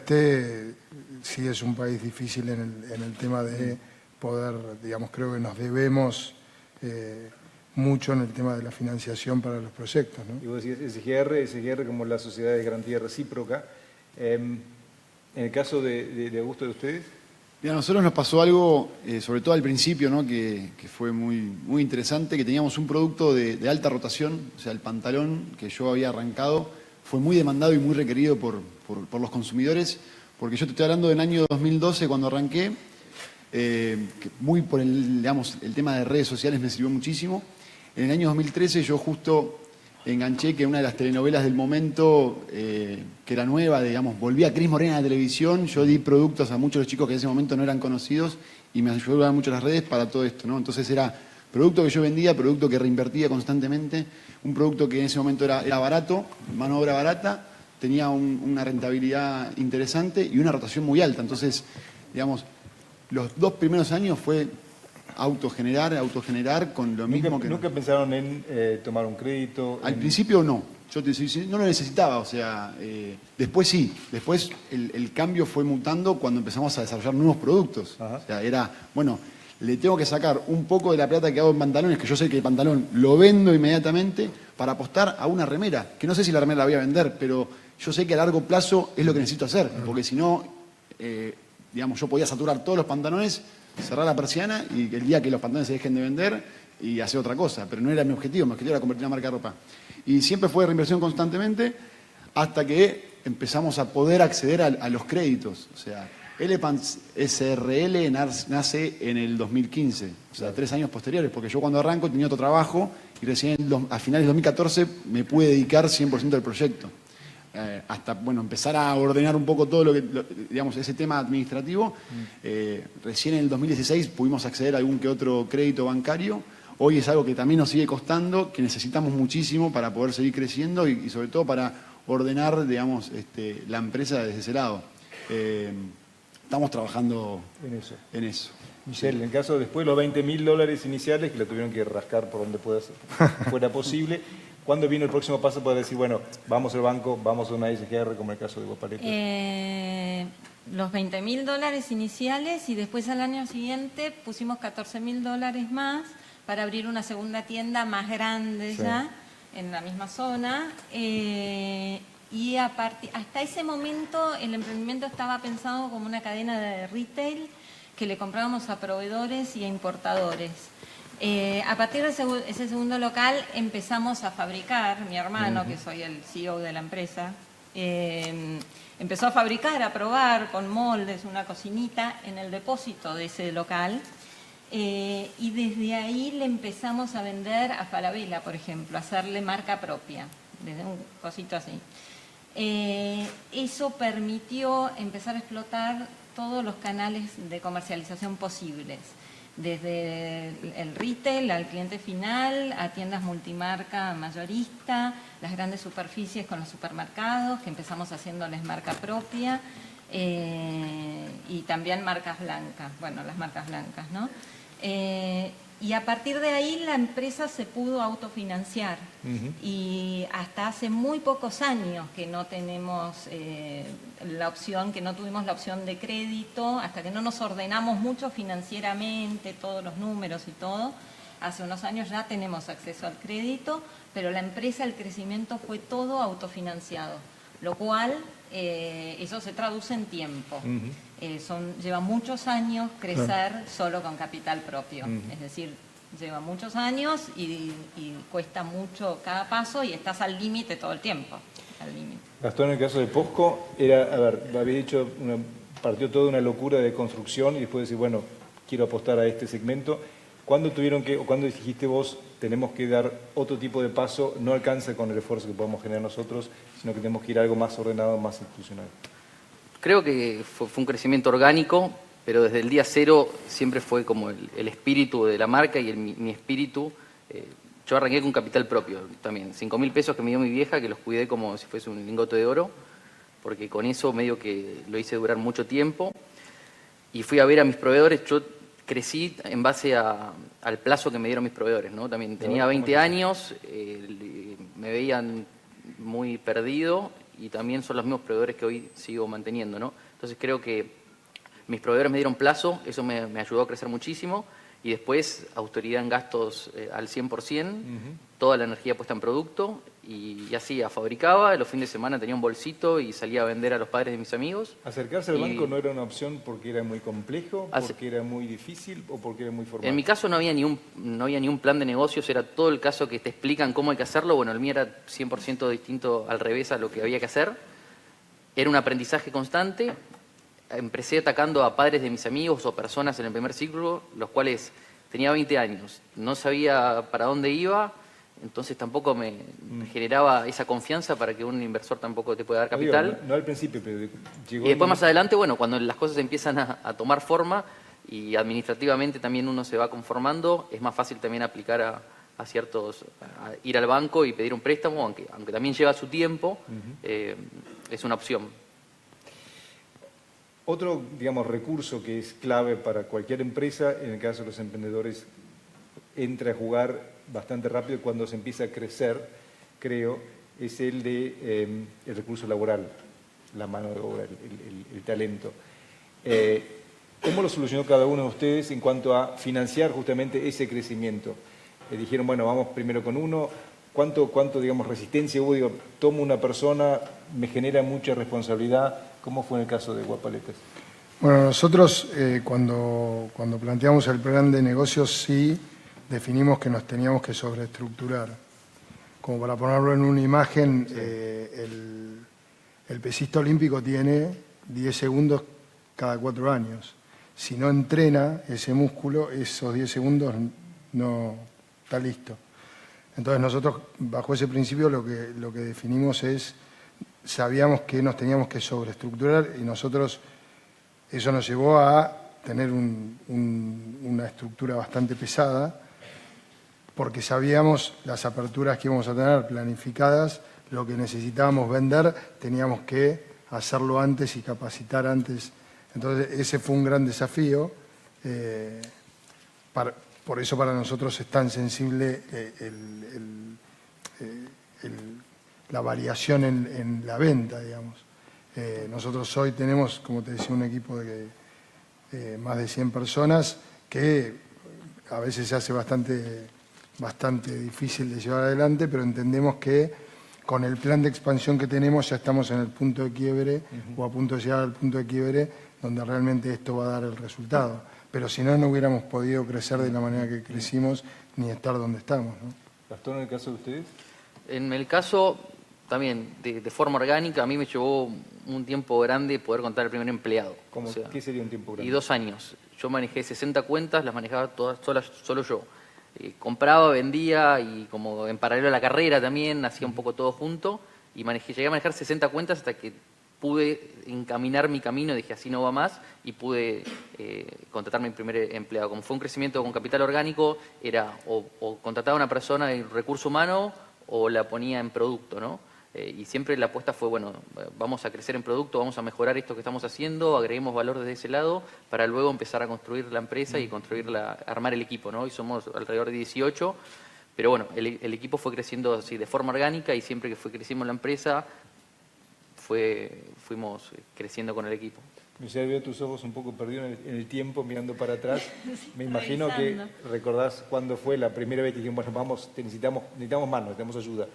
sí es un país difícil en el tema de poder, digamos, creo que nos debemos mucho en el tema de la financiación para los proyectos, ¿no? Y vos decís SGR como la Sociedad de Garantía Recíproca. En el caso de Augusto, de ustedes. Mira, a nosotros nos pasó algo, sobre todo al principio, ¿no? que fue muy interesante, que teníamos un producto de alta rotación, o sea, el pantalón que yo había arrancado fue muy demandado y muy requerido por los consumidores, porque yo te estoy hablando del año 2012 cuando arranqué, que muy por el tema de redes sociales me sirvió muchísimo. En el año 2013 yo justo enganché que una de las telenovelas del momento, que era nueva, digamos, volví a Cris Morena a la televisión, yo di productos a muchos de los chicos que en ese momento no eran conocidos y me ayudaban mucho las redes para todo esto, ¿no? Entonces era producto que yo vendía, producto que reinvertía constantemente, un producto que en ese momento era barato, mano de obra barata, tenía una rentabilidad interesante y una rotación muy alta. Entonces, digamos, los 2 primeros años fue autogenerar con lo mismo que... ¿Nunca pensaron en tomar un crédito? Al principio no, no lo necesitaba, o sea, después sí, después el cambio fue mutando cuando empezamos a desarrollar nuevos productos. O sea, era, bueno, le tengo que sacar un poco de la plata que hago en pantalones, que yo sé que el pantalón lo vendo inmediatamente, para apostar a una remera, que no sé si la remera la voy a vender, pero yo sé que a largo plazo es lo que necesito hacer, porque si no, digamos, yo podía saturar todos los pantalones, cerrar la persiana y el día que los pantalones se dejen de vender y hacer otra cosa, pero no era mi objetivo era convertir una marca de ropa. Y siempre fue reinversión constantemente hasta que empezamos a poder acceder a los créditos. O sea, Elepants SRL nace en el 2015, o sea, 3 años posteriores, porque yo cuando arranco tenía otro trabajo y recién a finales de 2014 me pude dedicar 100% al proyecto. Hasta empezar a ordenar un poco todo digamos, ese tema administrativo. Recién en el 2016 pudimos acceder a algún que otro crédito bancario. Hoy es algo que también nos sigue costando, que necesitamos muchísimo para poder seguir creciendo y sobre todo para ordenar, digamos, la empresa desde ese lado. Estamos trabajando en eso. Michelle, en el caso después los $20.000 iniciales que lo tuvieron que rascar por donde fuera posible, ¿cuándo vino el próximo paso para decir, bueno, vamos al banco, vamos a una SGR como el caso de Guapalete? Los $20.000 iniciales y después al año siguiente pusimos $14.000 más para abrir una segunda tienda más grande ya en la misma zona. Y hasta ese momento el emprendimiento estaba pensado como una cadena de retail que le comprábamos a proveedores y a importadores. A partir de ese segundo local empezamos a fabricar, mi hermano, que soy el CEO de la empresa, empezó a fabricar, a probar con moldes, una cocinita en el depósito de ese local. Y desde ahí le empezamos a vender a Falabella, por ejemplo, a hacerle marca propia, desde un cosito así. Eso permitió empezar a explotar todos los canales de comercialización posibles. desde el retail al cliente final, a tiendas multimarca mayorista, las grandes superficies con los supermercados, que empezamos haciéndoles marca propia, y también marcas blancas, bueno, las marcas blancas, ¿no? Y a partir de ahí la empresa se pudo autofinanciar. Y hasta hace muy pocos años que no tenemos la opción, que no tuvimos la opción de crédito, hasta que no nos ordenamos mucho financieramente, todos los números y todo. Hace unos años ya tenemos acceso al crédito, pero la empresa, el crecimiento fue todo autofinanciado, lo cual eso se traduce en tiempo. Lleva muchos años crecer solo con capital propio. Es decir, lleva muchos años y cuesta mucho cada paso y estás al límite todo el tiempo. Gastón, en el caso de POSCO, había dicho, partió toda una locura de construcción y después decir, bueno, quiero apostar a este segmento. ¿Cuándo dijiste vos, tenemos que dar otro tipo de paso, no alcanza con el esfuerzo que podemos generar nosotros, sino que tenemos que ir a algo más ordenado, más institucional? Creo que fue un crecimiento orgánico, pero desde el día cero siempre fue como el espíritu de la marca y mi espíritu. Yo arranqué con capital propio también, 5.000 pesos que me dio mi vieja, que los cuidé como si fuese un lingote de oro, porque con eso medio que lo hice durar mucho tiempo. Y fui a ver a mis proveedores. Yo crecí en base al plazo que me dieron mis proveedores, ¿no? También tenía 20 años, me veían muy perdido y también son los mismos proveedores que hoy sigo manteniendo, ¿no? Entonces creo que mis proveedores me dieron plazo, eso me ayudó a crecer muchísimo, y después autoridad en gastos al 100%, toda la energía puesta en producto, y así fabricaba, los fines de semana tenía un bolsito y salía a vender a los padres de mis amigos. ¿Acercarse al banco no era una opción porque era muy complejo, porque era muy difícil o porque era muy formal? En mi caso no había ni un plan de negocios, era todo el caso que te explican cómo hay que hacerlo. Bueno, el mío era 100% distinto, al revés a lo que había que hacer. Era un aprendizaje constante. Empecé atacando a padres de mis amigos o personas en el primer ciclo, los cuales tenía 20 años, no sabía para dónde iba, entonces tampoco me generaba esa confianza para que un inversor tampoco te pueda dar capital. No al principio, pero llegó. Y después más adelante, bueno, cuando las cosas empiezan a tomar forma y administrativamente también uno se va conformando, es más fácil también aplicar a ir al banco y pedir un préstamo, aunque también lleva su tiempo, es una opción. Otro, digamos, recurso que es clave para cualquier empresa, en el caso de los emprendedores, entra a jugar bastante rápido cuando se empieza a crecer, creo, es el de el recurso laboral, la mano de obra, el talento. ¿Cómo lo solucionó cada uno de ustedes en cuanto a financiar justamente ese crecimiento? Dijeron, bueno, vamos primero con uno. ¿Cuánto digamos, resistencia hubo? Digo, tomo una persona, me genera mucha responsabilidad. ¿Cómo fue en el caso de Guapaletas? Bueno, nosotros cuando planteamos el plan de negocios sí definimos que nos teníamos que sobreestructurar. Como para ponerlo en una imagen, el pesista olímpico tiene 10 segundos cada 4 años. Si no entrena ese músculo, esos 10 segundos no está listo. Entonces nosotros, bajo ese principio, lo que definimos es, sabíamos que nos teníamos que sobreestructurar y nosotros, eso nos llevó a tener una estructura bastante pesada, porque sabíamos las aperturas que íbamos a tener planificadas, lo que necesitábamos vender, teníamos que hacerlo antes y capacitar antes. Entonces ese fue un gran desafío, por eso para nosotros es tan sensible la variación en la venta, digamos. Nosotros hoy tenemos, como te decía, un equipo de más de 100 personas que a veces se hace bastante difícil de llevar adelante, pero entendemos que con el plan de expansión que tenemos ya estamos en el punto de quiebre o a punto de llegar al punto de quiebre donde realmente esto va a dar el resultado. Pero si no, no hubiéramos podido crecer de la manera que crecimos ni estar donde estamos, ¿no? Gastón, ¿en el caso de ustedes? En el caso también de forma orgánica, a mí me llevó un tiempo grande poder contar el primer empleado. ¿Cómo? O sea, ¿qué sería un tiempo grande? Y 2 años. Yo manejé 60 cuentas, las manejaba todas solo yo. Compraba, vendía y como en paralelo a la carrera también, hacía un poco todo junto y llegué a manejar 60 cuentas hasta que pude encaminar mi camino, dije así no va más, y pude contratar mi primer empleado. Como fue un crecimiento con capital orgánico, era o contrataba a una persona de recurso humano o la ponía en producto, ¿no? Y siempre la apuesta fue, bueno, vamos a crecer en producto, vamos a mejorar esto que estamos haciendo, agreguemos valor desde ese lado para luego empezar a construir la empresa y armar el equipo, ¿no? Hoy somos alrededor de 18, pero bueno, el equipo fue creciendo así de forma orgánica y siempre que crecimos la empresa, fuimos creciendo con el equipo. Michelle, veo tus ojos un poco perdidos en el tiempo, mirando para atrás. Sí, Me imagino revisando. que recordás cuándo fue la primera vez que dijimos, bueno, vamos, necesitamos manos, necesitamos ayuda.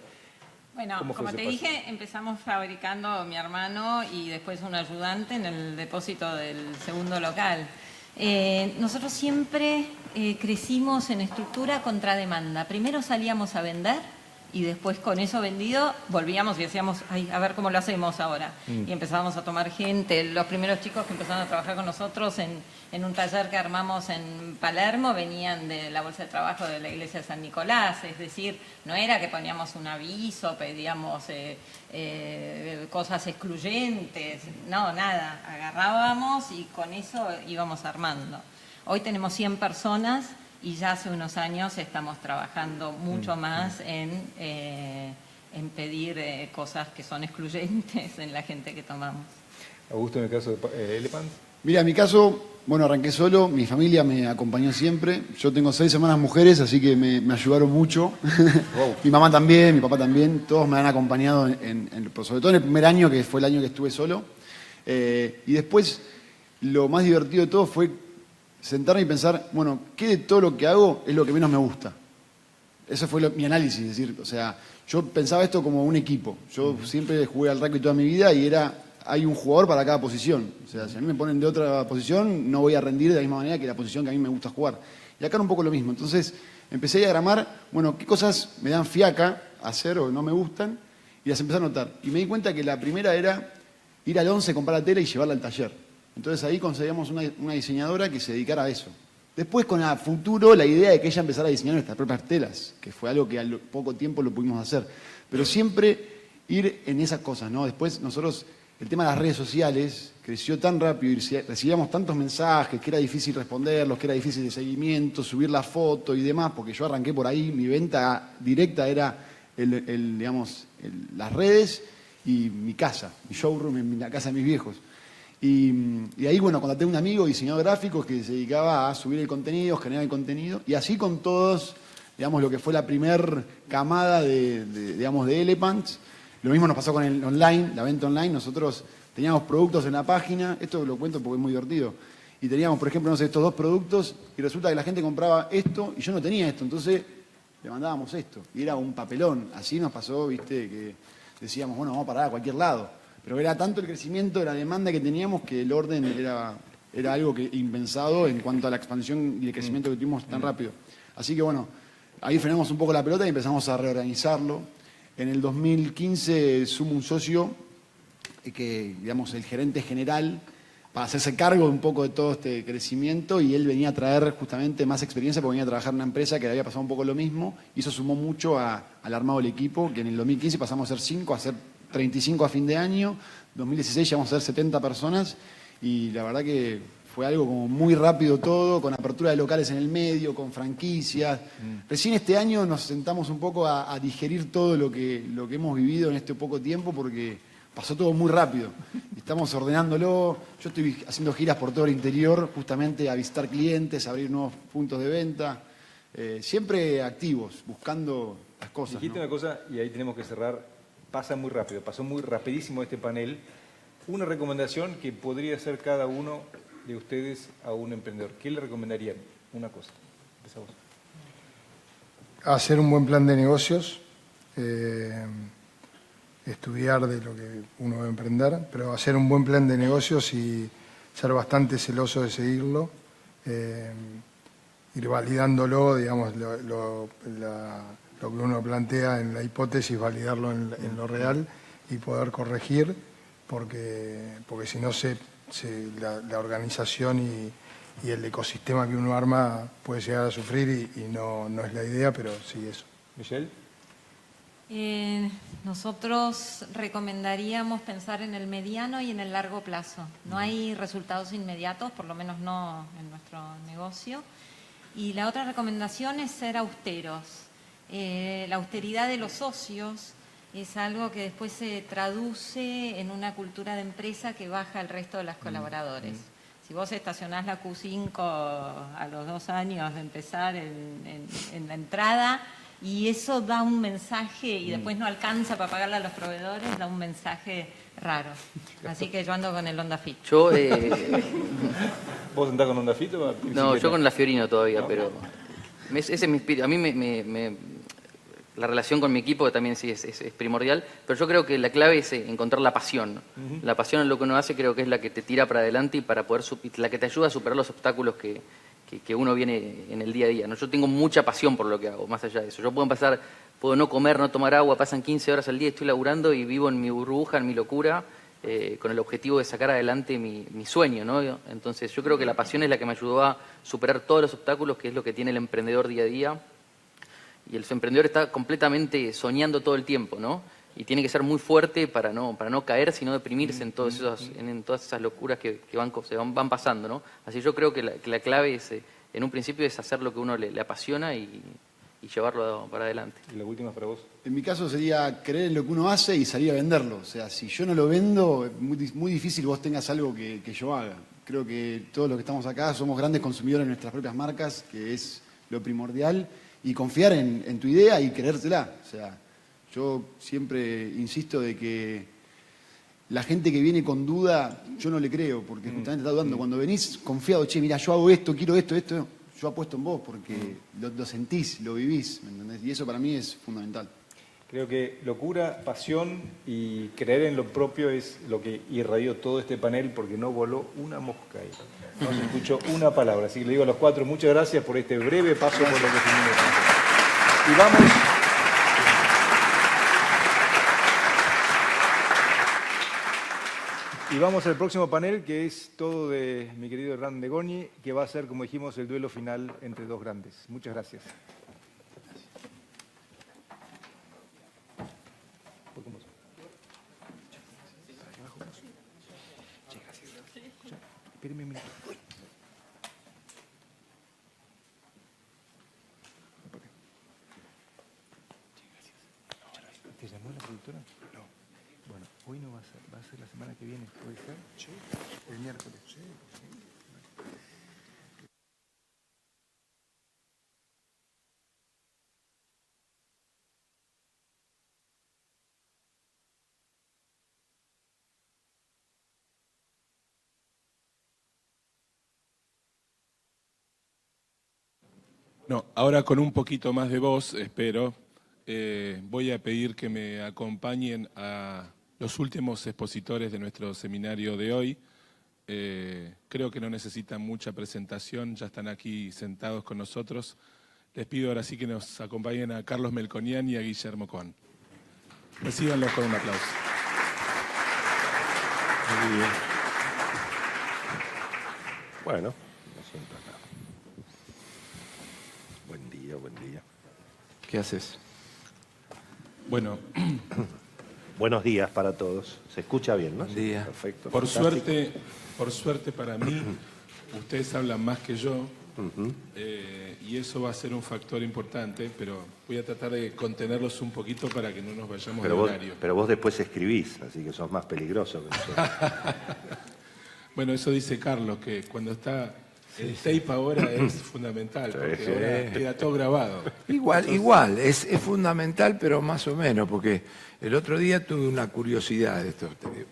Bueno, como te dije, empezamos fabricando mi hermano y después un ayudante en el depósito del segundo local. Nosotros siempre crecimos en estructura contra demanda. Primero salíamos a vender y después con eso vendido volvíamos y decíamos, ay, a ver cómo lo hacemos ahora. Y empezábamos a tomar gente. Los primeros chicos que empezaron a trabajar con nosotros en un taller que armamos en Palermo venían de la bolsa de trabajo de la iglesia de San Nicolás. Es decir, no era que poníamos un aviso, pedíamos cosas excluyentes. No, nada. Agarrábamos y con eso íbamos armando. Hoy tenemos 100 personas y ya hace unos años estamos trabajando mucho más en pedir cosas que son excluyentes en la gente que tomamos. Augusto, en el caso de Elephant. Mira, en mi caso, bueno, arranqué solo, mi familia me acompañó siempre. Yo tengo 6 hermanas mujeres, así que me ayudaron mucho. Wow. Mi mamá también, mi papá también, todos me han acompañado, sobre todo en el primer año, que fue el año que estuve solo. Y después, lo más divertido de todo fue sentarme y pensar, bueno, ¿qué de todo lo que hago es lo que menos me gusta? Ese fue mi análisis, es decir, o sea, yo pensaba esto como un equipo. Yo siempre jugué al rugby toda mi vida y hay un jugador para cada posición. O sea, si a mí me ponen de otra posición, no voy a rendir de la misma manera que la posición que a mí me gusta jugar. Y acá era un poco lo mismo. Entonces, empecé a diagramar, bueno, qué cosas me dan fiaca hacer o no me gustan, y las empecé a notar. Y me di cuenta que la primera era ir al 11, comprar la tela y llevarla al taller. Entonces ahí conseguíamos una diseñadora que se dedicara a eso. Después, con a futuro, la idea de que ella empezara a diseñar nuestras propias telas, que fue algo que al poco tiempo lo pudimos hacer. Pero siempre ir en esas cosas, ¿no? Después nosotros, el tema de las redes sociales creció tan rápido y recibíamos tantos mensajes que era difícil responderlos, que era difícil de seguimiento, subir la foto y demás, porque yo arranqué por ahí, mi venta directa era las redes y mi casa, mi showroom en la casa de mis viejos. Y ahí, bueno, contraté a un amigo diseñador gráfico que se dedicaba a subir el contenido, generar el contenido, y así con todos, digamos, lo que fue la primer camada de Elephants. Lo mismo nos pasó con el online, la venta online. Nosotros teníamos productos en la página, esto lo cuento porque es muy divertido, y teníamos, por ejemplo, no sé, estos 2 productos, y resulta que la gente compraba esto y yo no tenía esto, entonces le mandábamos esto, y era un papelón. Así nos pasó, viste, que decíamos, bueno, vamos a parar a cualquier lado. Pero era tanto el crecimiento de la demanda que teníamos que el orden era algo impensado en cuanto a la expansión y el crecimiento que tuvimos tan rápido. Así que bueno, ahí frenamos un poco la pelota y empezamos a reorganizarlo. En el 2015 sumo un socio, que digamos el gerente general, para hacerse cargo un poco de todo este crecimiento, y él venía a traer justamente más experiencia porque venía a trabajar en una empresa que le había pasado un poco lo mismo, y eso sumó mucho al armado del equipo, que en el 2015 pasamos a ser 5 a ser 35 a fin de año, 2016 llegamos a ser 70 personas y la verdad que fue algo como muy rápido todo, con apertura de locales en el medio, con franquicias. Recién este año nos sentamos un poco a digerir todo lo que hemos vivido en este poco tiempo porque pasó todo muy rápido. Estamos ordenándolo, yo estoy haciendo giras por todo el interior justamente a visitar clientes, a abrir nuevos puntos de venta, siempre activos, buscando las cosas. Dijiste, ¿no?, una cosa y ahí tenemos que cerrar. Pasa muy rápido, pasó muy rapidísimo este panel. Una recomendación que podría hacer cada uno de ustedes a un emprendedor. ¿Qué le recomendarían? Una cosa. Empezamos. Hacer un buen plan de negocios, estudiar de lo que uno va a emprender, pero hacer un buen plan de negocios y ser bastante celoso de seguirlo, ir validándolo, digamos, lo que uno plantea en la hipótesis, validarlo en lo real y poder corregir, porque si no la organización y el ecosistema que uno arma puede llegar a sufrir y no es la idea, pero sí eso. Michelle. Nosotros recomendaríamos pensar en el mediano y en el largo plazo. No hay resultados inmediatos, por lo menos no en nuestro negocio. Y la otra recomendación es ser austeros. La austeridad de los socios es algo que después se traduce en una cultura de empresa que baja al resto de los colaboradores. Si vos estacionás la Q5 a los 2 años de empezar en la entrada, y eso da un mensaje y después no alcanza para pagarle a los proveedores, da un mensaje raro. Así que yo ando con el Honda Fit. ¿Vos andás con Honda Fit o No, yo con la Fiorino todavía, ¿no? Pero ese es mi espíritu. A mí la relación con mi equipo también sí es primordial, pero yo creo que la clave es encontrar la pasión. La pasión en lo que uno hace creo que es la que te tira para adelante y para poder la que te ayuda a superar los obstáculos que uno viene en el día a día, ¿no? Yo tengo mucha pasión por lo que hago, más allá de eso. Yo puedo no comer, no tomar agua, pasan 15 horas al día, estoy laburando y vivo en mi burbuja, en mi locura, con el objetivo de sacar adelante mi sueño, ¿no? Entonces yo creo que la pasión es la que me ayudó a superar todos los obstáculos, que es lo que tiene el emprendedor día a día. Y el emprendedor está completamente soñando todo el tiempo, ¿no? Y tiene que ser muy fuerte para no caer, sino deprimirse en todas esas locuras que van pasando, ¿no? Así yo creo que la clave es, en un principio, es hacer lo que uno le apasiona y llevarlo para adelante. Y la última para vos. En mi caso sería creer en lo que uno hace y salir a venderlo. O sea, si yo no lo vendo, es muy difícil vos tengas algo que yo haga. Creo que todos los que estamos acá somos grandes consumidores de nuestras propias marcas, que es lo primordial, y confiar en tu idea y creérsela. O sea, yo siempre insisto de que la gente que viene con duda, yo no le creo, porque justamente está dudando. Cuando venís confiado, che, mira, yo hago esto, quiero esto, yo apuesto en vos porque lo sentís, lo vivís, ¿me entendés? Y eso para mí es fundamental. Creo que locura, pasión y creer en lo propio es lo que irradió todo este panel, porque no voló una mosca ahí. No se escuchó una palabra. Así que le digo a los 4, muchas gracias por este breve paso por lo que tenemos. Y vamos al próximo panel, que es todo de mi querido Hernán Begoni, que va a ser, como dijimos, el duelo final entre dos grandes. Muchas gracias. Espérame un minuto. ¿Te llamó la productora? No. Bueno, hoy no va a ser la semana que viene, ¿puede ser? Sí. El miércoles. Sí. No, ahora con un poquito más de voz, espero, voy a pedir que me acompañen a los últimos expositores de nuestro seminario de hoy. Creo que no necesitan mucha presentación, ya están aquí sentados con nosotros. Les pido ahora sí que nos acompañen a Carlos Melconian y a Guillermo Cohn. Recíbanlos con un aplauso. Muy bien. Bueno, me siento acá. Buen día. ¿Qué haces? Bueno. Buenos días para todos. Se escucha bien, ¿no? Buen día. Perfecto. Por suerte para mí, ustedes hablan más que yo, y eso va a ser un factor importante, pero voy a tratar de contenerlos un poquito para que no nos vayamos de horario. Pero vos después escribís, así que sos más peligroso que nosotros. Bueno, eso dice Carlos, que cuando está el tape ahora es fundamental, porque ahora queda todo grabado. Igual, es fundamental, pero más o menos, porque el otro día tuve una curiosidad de esto.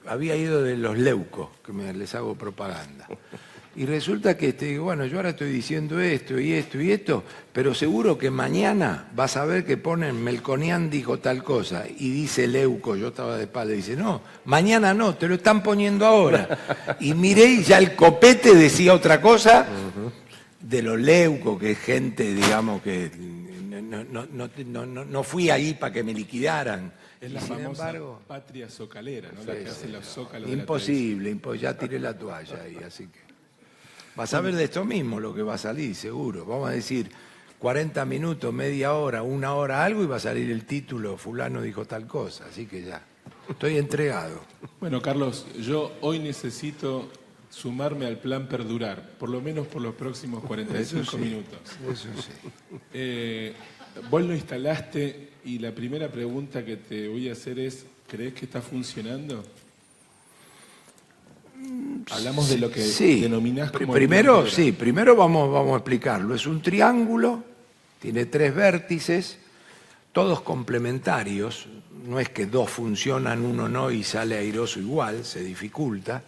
Había ido de los Leucos, que les hago propaganda. Y resulta que, bueno, yo ahora estoy diciendo esto y esto y esto, pero seguro que mañana vas a ver que ponen Melconian dijo tal cosa y dice Leuco, yo estaba de espalda y dice, no, mañana no, te lo están poniendo ahora. Y miré y ya el copete decía otra cosa de los Leucos, que es gente, digamos, que no fui ahí para que me liquidaran. Es la famosa patria socalera, ¿no? La que hace los zócalos. Imposible, ya tiré la toalla ahí, así que... Vas a ver de esto mismo lo que va a salir, seguro. Vamos a decir, 40 minutos, media hora, una hora, algo, y va a salir el título, fulano dijo tal cosa, así que ya, estoy entregado. Bueno, Carlos, yo hoy necesito sumarme al plan perdurar, por lo menos por los próximos 45 eso sí, minutos. Eso sí. Vos lo instalaste y la primera pregunta que te voy a hacer es, ¿crees que está funcionando? Hablamos de lo que denominás como... Primero, primero vamos a explicarlo. Es un triángulo, tiene 3 vértices, todos complementarios. No es que 2 funcionan, uno no y sale airoso igual, se dificulta.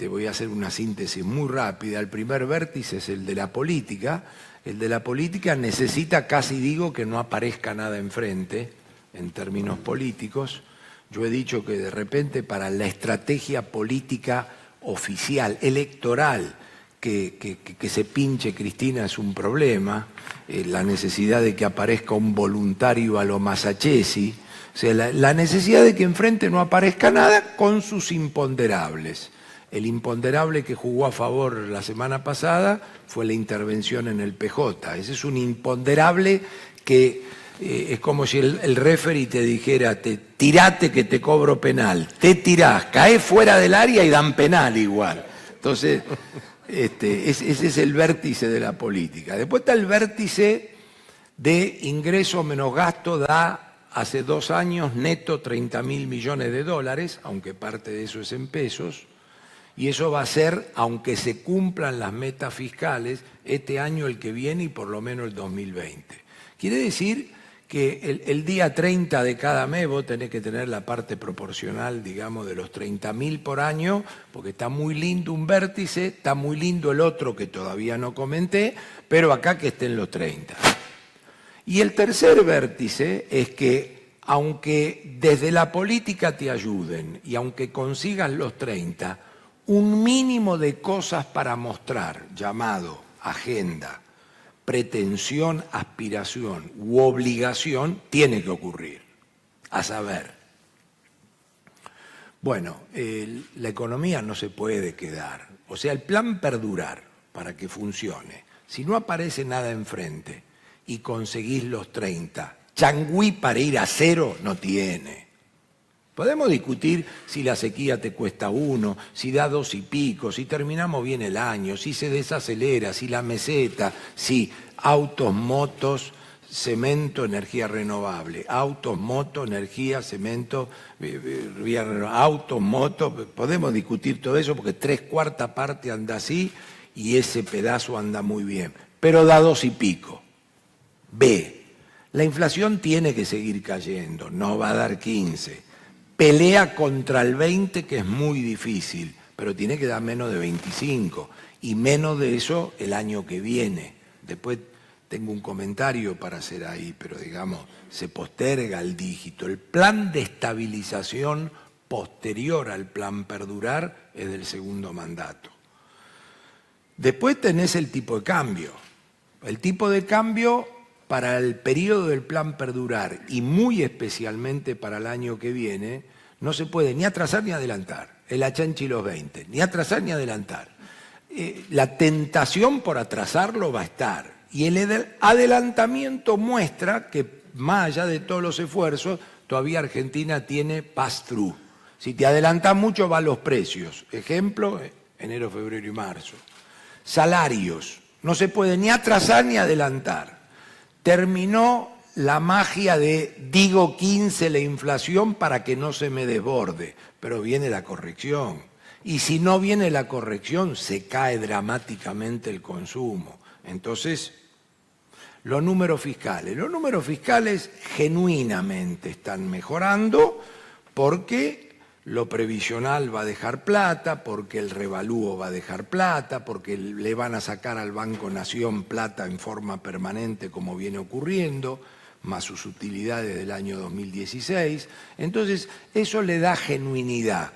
Voy a hacer una síntesis muy rápida. El primer vértice es el de la política. El de la política necesita, casi digo, que no aparezca nada enfrente, en términos políticos. Yo he dicho que de repente para la estrategia política oficial, electoral, que se pinche Cristina es un problema, la necesidad de que aparezca un voluntario a lo Masachesi, o sea, la necesidad de que enfrente no aparezca nada con sus imponderables. El imponderable que jugó a favor la semana pasada fue la intervención en el PJ. Ese es un imponderable que es como si el referee te dijera, tirate que te cobro penal. Te tirás, caes fuera del área y dan penal igual. Entonces, ese es el vértice de la política. Después está el vértice de ingreso menos gasto, da hace 2 años neto 30.000 millones de dólares, aunque parte de eso es en pesos. Y eso va a ser, aunque se cumplan las metas fiscales, este año, el que viene y por lo menos el 2020. Quiere decir que el día 30 de cada mes vos tenés que tener la parte proporcional, digamos, de los 30.000 por año, porque está muy lindo un vértice, está muy lindo el otro que todavía no comenté, pero acá que estén los 30. Y el tercer vértice es que, aunque desde la política te ayuden y aunque consigas los 30, un mínimo de cosas para mostrar, llamado agenda, pretensión, aspiración u obligación, tiene que ocurrir. A saber, bueno, la economía no se puede quedar. O sea, el plan perdurar, para que funcione, si no aparece nada enfrente y conseguís los 30, changüí para ir a 0 no tiene. Podemos discutir si la sequía te cuesta 1, si da 2 y pico, si terminamos bien el año, si se desacelera, si la meseta, si autos, motos, cemento, energía renovable, autos, motos, energía, cemento, autos, motos, podemos discutir todo eso porque 3/4 parte anda así y ese pedazo anda muy bien, pero da 2 y pico. B, la inflación tiene que seguir cayendo, no va a dar 15. Pelea contra el 20, que es muy difícil, pero tiene que dar menos de 25 y menos de eso el año que viene. Después tengo un comentario para hacer ahí, pero digamos, se posterga el dígito. El plan de estabilización posterior al plan perdurar es del segundo mandato. Después tenés el tipo de cambio. El tipo de cambio para el periodo del plan perdurar y muy especialmente para el año que viene, no se puede ni atrasar ni adelantar. El achanchi los 20, ni atrasar ni adelantar. La tentación por atrasarlo va a estar. Y el adelantamiento muestra que, más allá de todos los esfuerzos, todavía Argentina tiene pass-through. Si te adelantas mucho, van los precios. Ejemplo, enero, febrero y marzo. Salarios. No se puede ni atrasar ni adelantar. Terminó la magia de digo 15 la inflación para que no se me desborde, pero viene la corrección. Y si no viene la corrección, se cae dramáticamente el consumo. Entonces, los números fiscales genuinamente están mejorando porque lo previsional va a dejar plata, porque el revalúo va a dejar plata, porque le van a sacar al Banco Nación plata en forma permanente como viene ocurriendo, más sus utilidades del año 2016. Entonces, eso le da genuinidad.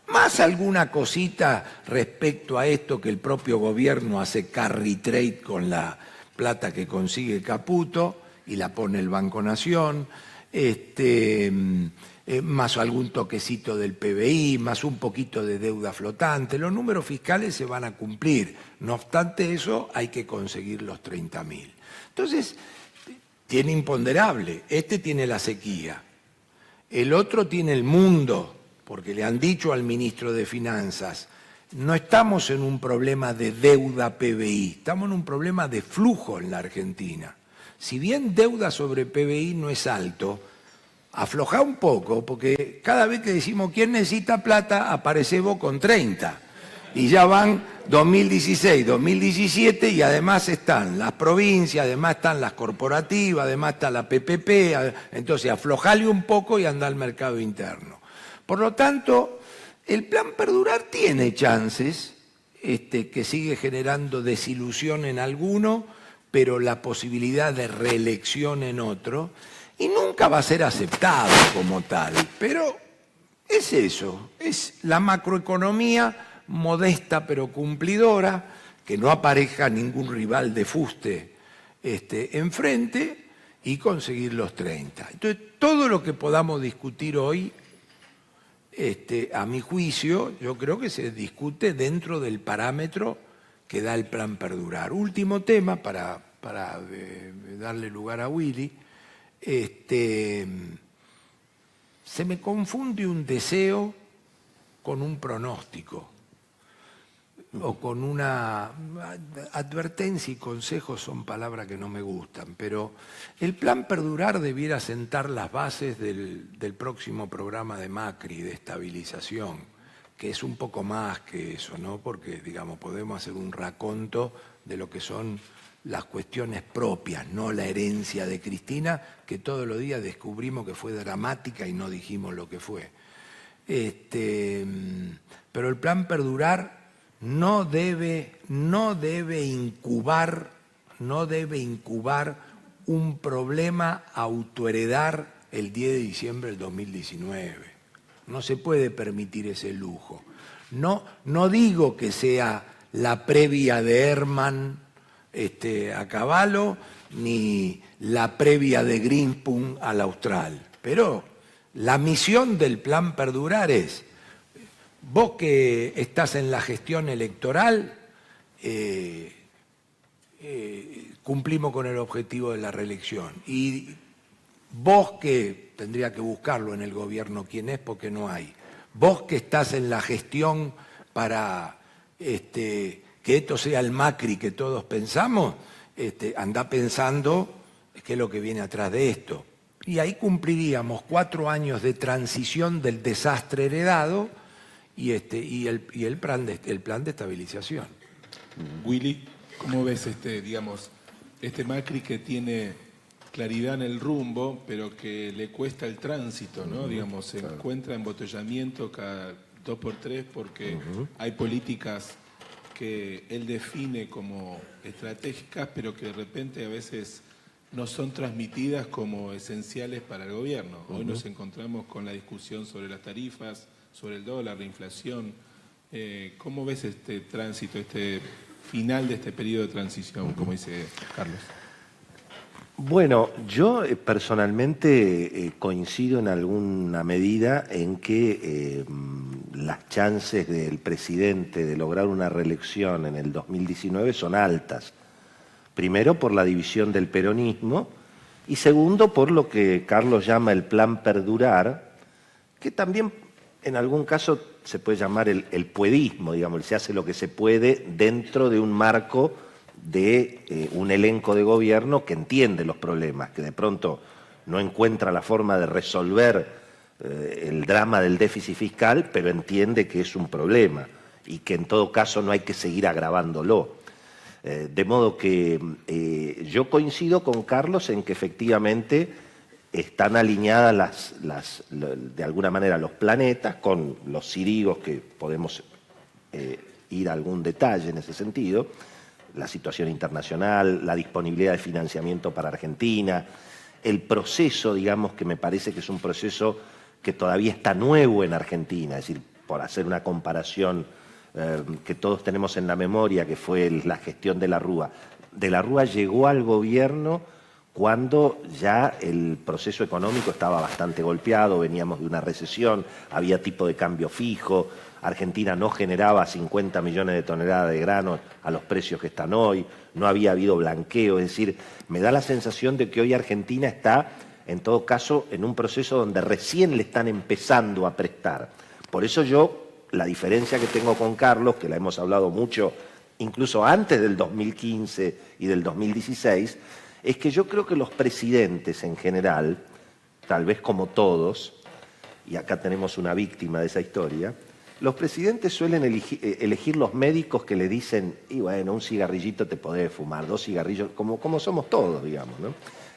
Más alguna cosita respecto a esto que el propio gobierno hace carry trade con la plata que consigue Caputo y la pone el Banco Nación. más algún toquecito del PBI, más un poquito de deuda flotante. Los números fiscales se van a cumplir. No obstante eso, hay que conseguir los 30.000. Entonces, tiene imponderable. Este tiene la sequía. El otro tiene el mundo, porque le han dicho al ministro de Finanzas, no estamos en un problema de deuda PBI, estamos en un problema de flujo en la Argentina. Si bien deuda sobre PBI no es alto, aflojá un poco, porque cada vez que decimos quién necesita plata, aparece vos con 30. Y ya van 2016, 2017 y además están las provincias, además están las corporativas, además está la PPP, entonces aflojale un poco y anda al mercado interno. Por lo tanto, el plan Perdurar tiene chances, que sigue generando desilusión en alguno, pero la posibilidad de reelección en otro, y nunca va a ser aceptado como tal, pero es eso, es la macroeconomía modesta pero cumplidora, que no aparezca ningún rival de fuste enfrente y conseguir los 30. Entonces, todo lo que podamos discutir hoy, a mi juicio, yo creo que se discute dentro del parámetro que da el plan Perdurar. Último tema, para darle lugar a Willy. Se me confunde un deseo con un pronóstico o con una advertencia, y consejos son palabras que no me gustan, pero el plan Perdurar debiera sentar las bases del próximo programa de Macri de estabilización, que es un poco más que eso, ¿no? Porque, digamos, podemos hacer un raconto de lo que son las cuestiones propias, no la herencia de Cristina, que todos los días descubrimos que fue dramática y no dijimos lo que fue. Pero el plan Perdurar no debe incubar un problema a autoheredar el 10 de diciembre del 2019. No se puede permitir ese lujo. No digo que sea la previa de Herman a caballo, ni la previa de Greenspoon al Austral. Pero la misión del plan Perdurar es, vos que estás en la gestión electoral, cumplimos con el objetivo de la reelección. Y vos que, tendría que buscarlo en el gobierno quién es porque no hay, vos que estás en la gestión para que esto sea el Macri que todos pensamos, andá pensando qué es lo que viene atrás de esto. Y ahí cumpliríamos 4 años de transición del desastre heredado y el plan de estabilización. Willy, ¿cómo ves este Macri que tiene claridad en el rumbo, pero que le cuesta el tránsito, ¿no? Digamos, se encuentra embotellamiento cada 2x3 porque hay políticas que él define como estratégicas, pero que de repente a veces no son transmitidas como esenciales para el gobierno. Hoy nos encontramos con la discusión sobre las tarifas, sobre el dólar, la inflación. ¿Cómo ves este tránsito, este final de este periodo de transición, como dice Carlos? Bueno, yo personalmente coincido en alguna medida en que las chances del presidente de lograr una reelección en el 2019 son altas. Primero, por la división del peronismo y segundo, por lo que Carlos llama el plan Perdurar, que también en algún caso se puede llamar el puedismo, digamos, se hace lo que se puede dentro de un marco de un elenco de gobierno que entiende los problemas, que de pronto no encuentra la forma de resolver el drama del déficit fiscal, pero entiende que es un problema y que en todo caso no hay que seguir agravándolo. De modo que yo coincido con Carlos en que efectivamente están alineadas de alguna manera los planetas con los cirigos, que podemos ir a algún detalle en ese sentido, la situación internacional, la disponibilidad de financiamiento para Argentina, el proceso, digamos, que me parece que es un proceso que todavía está nuevo en Argentina, es decir, por hacer una comparación que todos tenemos en la memoria, que fue la gestión de la Rúa. De la Rúa llegó al gobierno cuando ya el proceso económico estaba bastante golpeado, veníamos de una recesión, había tipo de cambio fijo, Argentina no generaba 50 millones de toneladas de granos a los precios que están hoy, no había habido blanqueo, es decir, me da la sensación de que hoy Argentina está, en todo caso, en un proceso donde recién le están empezando a prestar. Por eso yo, la diferencia que tengo con Carlos, que la hemos hablado mucho, incluso antes del 2015 y del 2016, es que yo creo que los presidentes en general, tal vez como todos, y acá tenemos una víctima de esa historia, los presidentes suelen elegir los médicos que le dicen, y bueno, un cigarrillito te podés fumar, 2 cigarrillos, como somos todos, digamos, ¿no?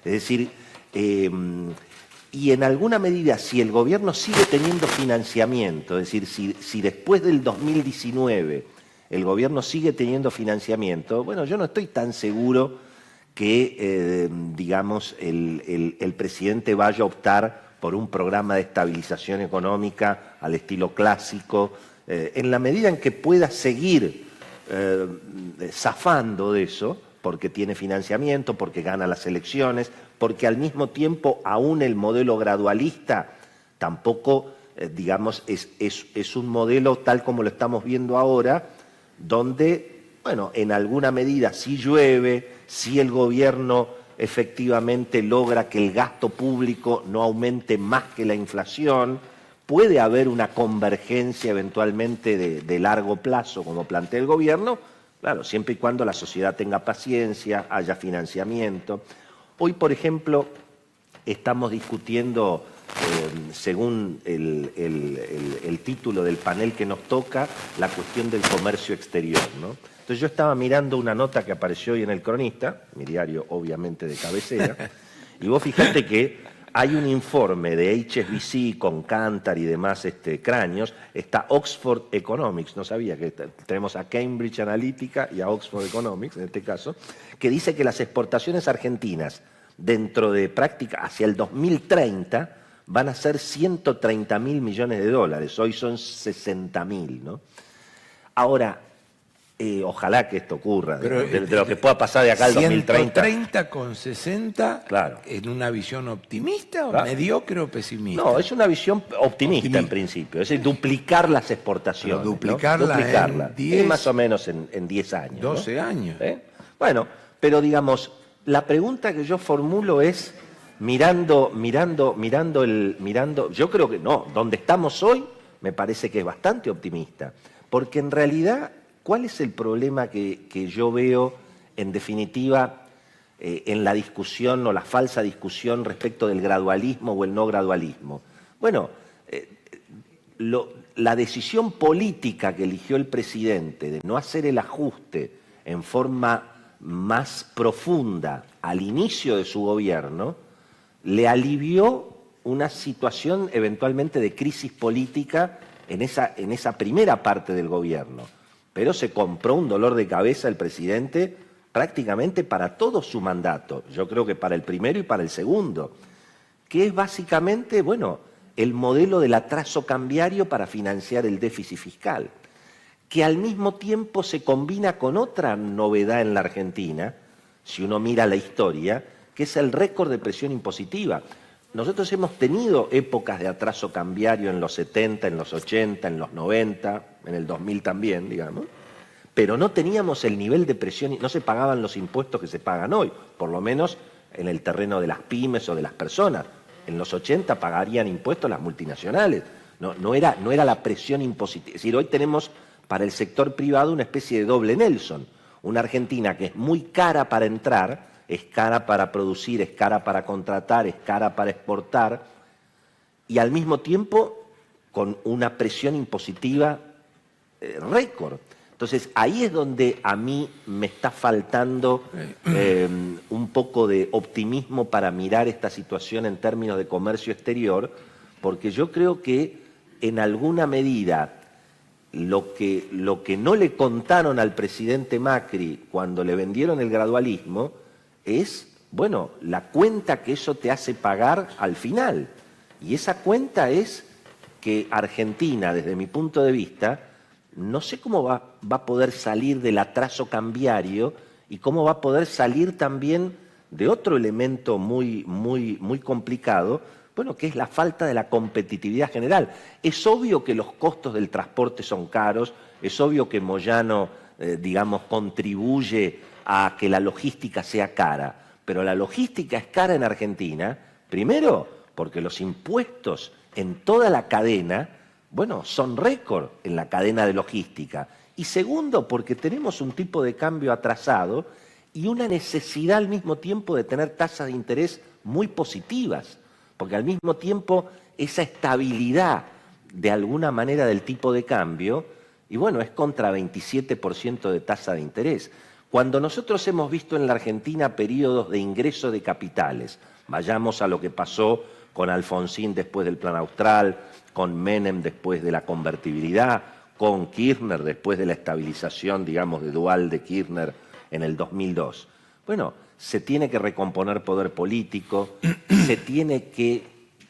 Es decir, y en alguna medida, si el gobierno sigue teniendo financiamiento, es decir, si después del 2019 el gobierno sigue teniendo financiamiento, bueno, yo no estoy tan seguro que, digamos, el presidente vaya a optar por un programa de estabilización económica al estilo clásico, en la medida en que pueda seguir zafando de eso, porque tiene financiamiento, porque gana las elecciones, porque al mismo tiempo aún el modelo gradualista tampoco, digamos, es un modelo tal como lo estamos viendo ahora, donde, bueno, en alguna medida sí llueve, sí el gobierno efectivamente logra que el gasto público no aumente más que la inflación, puede haber una convergencia eventualmente de largo plazo, como plantea el gobierno, claro, siempre y cuando la sociedad tenga paciencia, haya financiamiento. Hoy, por ejemplo, estamos discutiendo, según el título del panel que nos toca, la cuestión del comercio exterior, ¿no? Entonces yo estaba mirando una nota que apareció hoy en El Cronista, mi diario obviamente de cabecera, y vos fijate que hay un informe de HSBC con Kantar y demás cráneos, está Oxford Economics, no sabía que tenemos a Cambridge Analytica y a Oxford Economics en este caso, que dice que las exportaciones argentinas dentro de práctica hacia el 2030 van a ser 130.000 millones de dólares, hoy son 60.000, ¿no? Ahora, ojalá que esto ocurra, pero, de lo que pueda pasar de acá al 2030. 130 con 60, claro. ¿En una visión optimista o Claro. mediocre o pesimista? No, es una visión optimista en principio, es decir, duplicar las exportaciones. Pero duplicarla en 10, más o menos en 10 años. 12 ¿no? años. Bueno, pero digamos, la pregunta que yo formulo es, mirando, yo creo que no, donde estamos hoy me parece que es bastante optimista, porque en realidad, ¿cuál es el problema que yo veo, en definitiva, en la discusión o la falsa discusión respecto del gradualismo o el no gradualismo? Bueno, la decisión política que eligió el presidente de no hacer el ajuste en forma más profunda al inicio de su gobierno, le alivió una situación eventualmente de crisis política en esa primera parte del gobierno. Pero se compró un dolor de cabeza el presidente prácticamente para todo su mandato, yo creo que para el primero y para el segundo, que es básicamente, bueno, el modelo del atraso cambiario para financiar el déficit fiscal, que al mismo tiempo se combina con otra novedad en la Argentina, si uno mira la historia, que es el récord de presión impositiva. Nosotros hemos tenido épocas de atraso cambiario en los 70, en los 80, en los 90, en el 2000 también, digamos, pero no teníamos el nivel de presión, no se pagaban los impuestos que se pagan hoy, por lo menos en el terreno de las pymes o de las personas. En los 80 pagarían impuestos las multinacionales, no era la presión impositiva. Es decir, hoy tenemos para el sector privado una especie de doble Nelson, una Argentina que es muy cara para entrar, es cara para producir, es cara para contratar, es cara para exportar, y al mismo tiempo con una presión impositiva récord. Entonces, ahí es donde a mí me está faltando un poco de optimismo para mirar esta situación en términos de comercio exterior, porque yo creo que en alguna medida lo que no le contaron al presidente Macri cuando le vendieron el gradualismo es, bueno, la cuenta que eso te hace pagar al final. Y esa cuenta es que Argentina, desde mi punto de vista, no sé cómo va a poder salir del atraso cambiario y cómo va a poder salir también de otro elemento muy complicado, bueno, que es la falta de la competitividad general. Es obvio que los costos del transporte son caros, es obvio que Moyano, digamos, contribuye a que la logística sea cara, pero la logística es cara en Argentina, primero porque los impuestos en toda la cadena, bueno, son récord en la cadena de logística, y segundo porque tenemos un tipo de cambio atrasado y una necesidad al mismo tiempo de tener tasas de interés muy positivas, porque al mismo tiempo esa estabilidad de alguna manera del tipo de cambio, y bueno, es contra 27% de tasa de interés. Cuando nosotros hemos visto en la Argentina periodos de ingreso de capitales, vayamos a lo que pasó con Alfonsín después del Plan Austral, con Menem después de la convertibilidad, con Kirchner después de la estabilización, digamos, de Dual de Kirchner en el 2002. Bueno, se tiene que recomponer poder político, se tiene que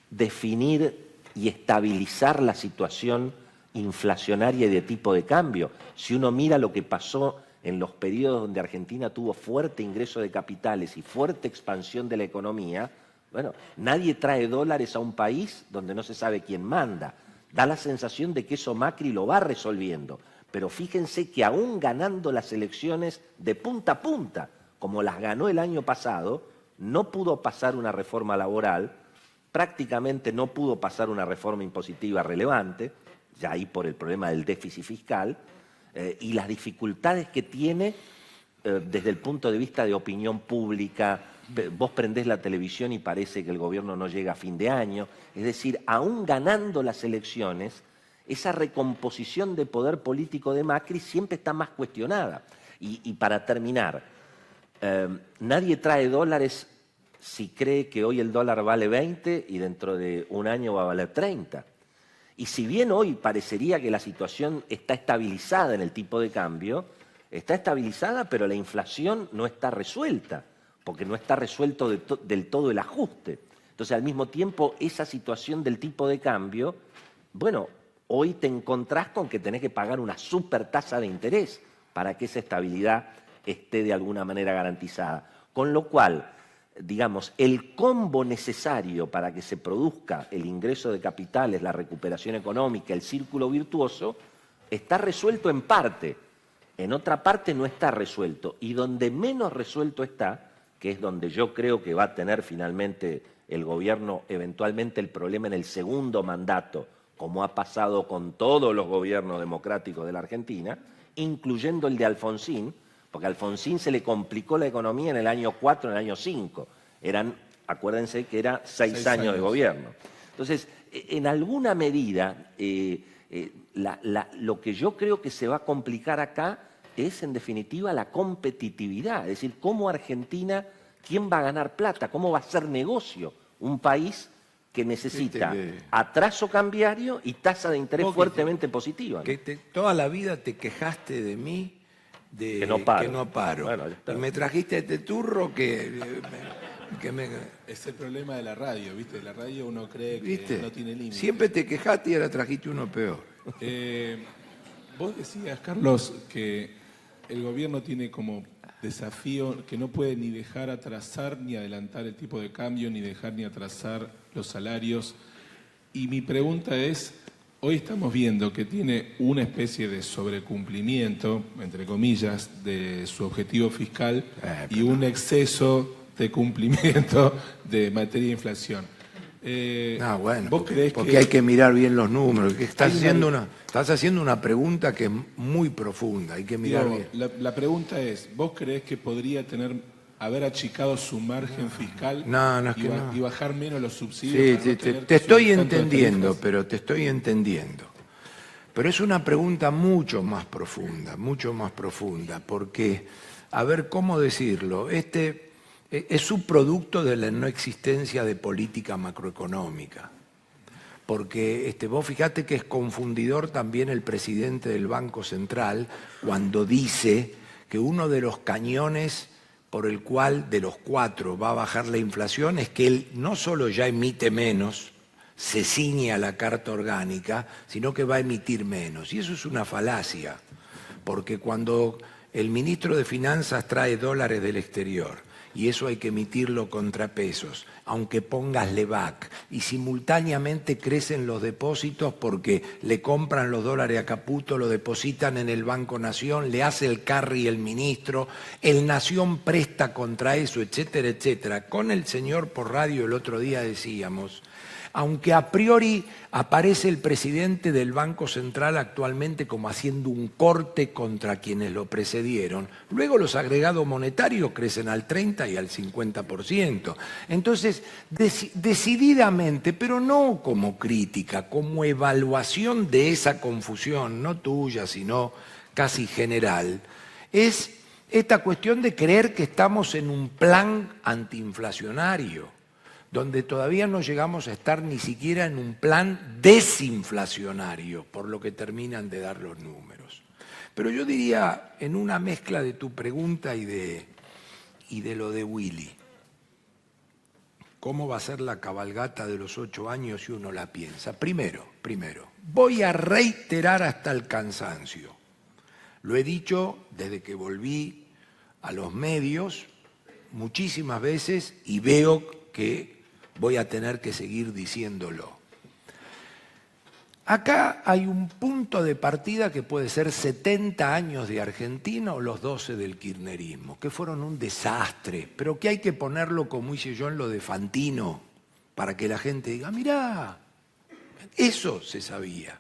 definir y estabilizar la situación inflacionaria y de tipo de cambio. Si uno mira lo que pasó en los periodos donde Argentina tuvo fuerte ingreso de capitales y fuerte expansión de la economía, bueno, nadie trae dólares a un país donde no se sabe quién manda. Da la sensación de que eso Macri lo va resolviendo. Pero fíjense que aún ganando las elecciones de punta a punta, como las ganó el año pasado, no pudo pasar una reforma laboral, prácticamente no pudo pasar una reforma impositiva relevante, ya ahí por el problema del déficit fiscal, y las dificultades que tiene desde el punto de vista de opinión pública. Vos prendés la televisión y parece que el gobierno no llega a fin de año. Es decir, aún ganando las elecciones, esa recomposición de poder político de Macri siempre está más cuestionada. Y para terminar, nadie trae dólares si cree que hoy el dólar vale 20 y dentro de un año va a valer 30. Y si bien hoy parecería que la situación está estabilizada en el tipo de cambio, está estabilizada, pero la inflación no está resuelta, porque no está resuelto del todo el ajuste. Entonces, al mismo tiempo, esa situación del tipo de cambio, bueno, hoy te encontrás con que tenés que pagar una super tasa de interés para que esa estabilidad esté de alguna manera garantizada. Con lo cual, digamos, el combo necesario para que se produzca el ingreso de capitales, la recuperación económica, el círculo virtuoso, está resuelto en parte. En otra parte no está resuelto. Y donde menos resuelto está, que es donde yo creo que va a tener finalmente el gobierno eventualmente el problema en el segundo mandato, como ha pasado con todos los gobiernos democráticos de la Argentina, incluyendo el de Alfonsín, porque a Alfonsín se le complicó la economía en el año 4, en el año 5. Acuérdense que era 6 años de gobierno. Entonces, en alguna medida, lo que yo creo que se va a complicar acá es, en definitiva, la competitividad. Es decir, cómo Argentina, quién va a ganar plata, cómo va a hacer negocio un país que necesita atraso cambiario y tasa de interés fuertemente positiva, ¿no? Toda la vida te quejaste de mí de que no paro. Bueno, y me trajiste este turro que me... Es el problema de la radio, ¿viste? La radio uno cree que no tiene límite. Siempre te quejaste y ahora trajiste uno peor. Vos decías, Carlos, que el gobierno tiene como desafío que no puede ni dejar atrasar ni adelantar el tipo de cambio, ni dejar ni atrasar los salarios. Y mi pregunta es, hoy estamos viendo que tiene una especie de sobrecumplimiento, entre comillas, de su objetivo fiscal y un exceso de cumplimiento de materia de inflación. Bueno, ¿vos creés porque hay que mirar bien los números. Estás haciendo una pregunta que es muy profunda, hay que mirar bien. La pregunta es, ¿vos creés que podría haber achicado su margen fiscal y bajar menos los subsidios? Sí, te estoy entendiendo, Pero es una pregunta mucho más profunda, porque, a ver, ¿cómo decirlo? Es subproducto de la no existencia de política macroeconómica. Porque vos fijate que es confundidor también el presidente del Banco Central cuando dice que uno de los cañones por el cual de los 4 va a bajar la inflación es que él no solo ya emite menos, se ciñe a la carta orgánica, sino que va a emitir menos. Y eso es una falacia, porque cuando el ministro de Finanzas trae dólares del exterior y eso hay que emitirlo contrapesos, aunque pongas LEVAC, y simultáneamente crecen los depósitos porque le compran los dólares a Caputo, lo depositan en el Banco Nación, le hace el carry el ministro, el Nación presta contra eso, etcétera, etcétera. Con el señor por radio el otro día decíamos, aunque a priori aparece el presidente del Banco Central actualmente como haciendo un corte contra quienes lo precedieron, luego los agregados monetarios crecen al 30 y al 50%. Entonces, decididamente, pero no como crítica, como evaluación de esa confusión, no tuya, sino casi general, es esta cuestión de creer que estamos en un plan antiinflacionario, donde todavía no llegamos a estar ni siquiera en un plan desinflacionario, por lo que terminan de dar los números. Pero yo diría, en una mezcla de tu pregunta y de lo de Willy, ¿cómo va a ser la cabalgata de los 8 años si uno la piensa? Primero, voy a reiterar hasta el cansancio. Lo he dicho desde que volví a los medios muchísimas veces y veo que voy a tener que seguir diciéndolo. Acá hay un punto de partida que puede ser 70 años de Argentina o los 12 del kirchnerismo, que fueron un desastre, pero que hay que ponerlo, como hice yo en lo de Fantino, para que la gente diga, mirá, eso se sabía.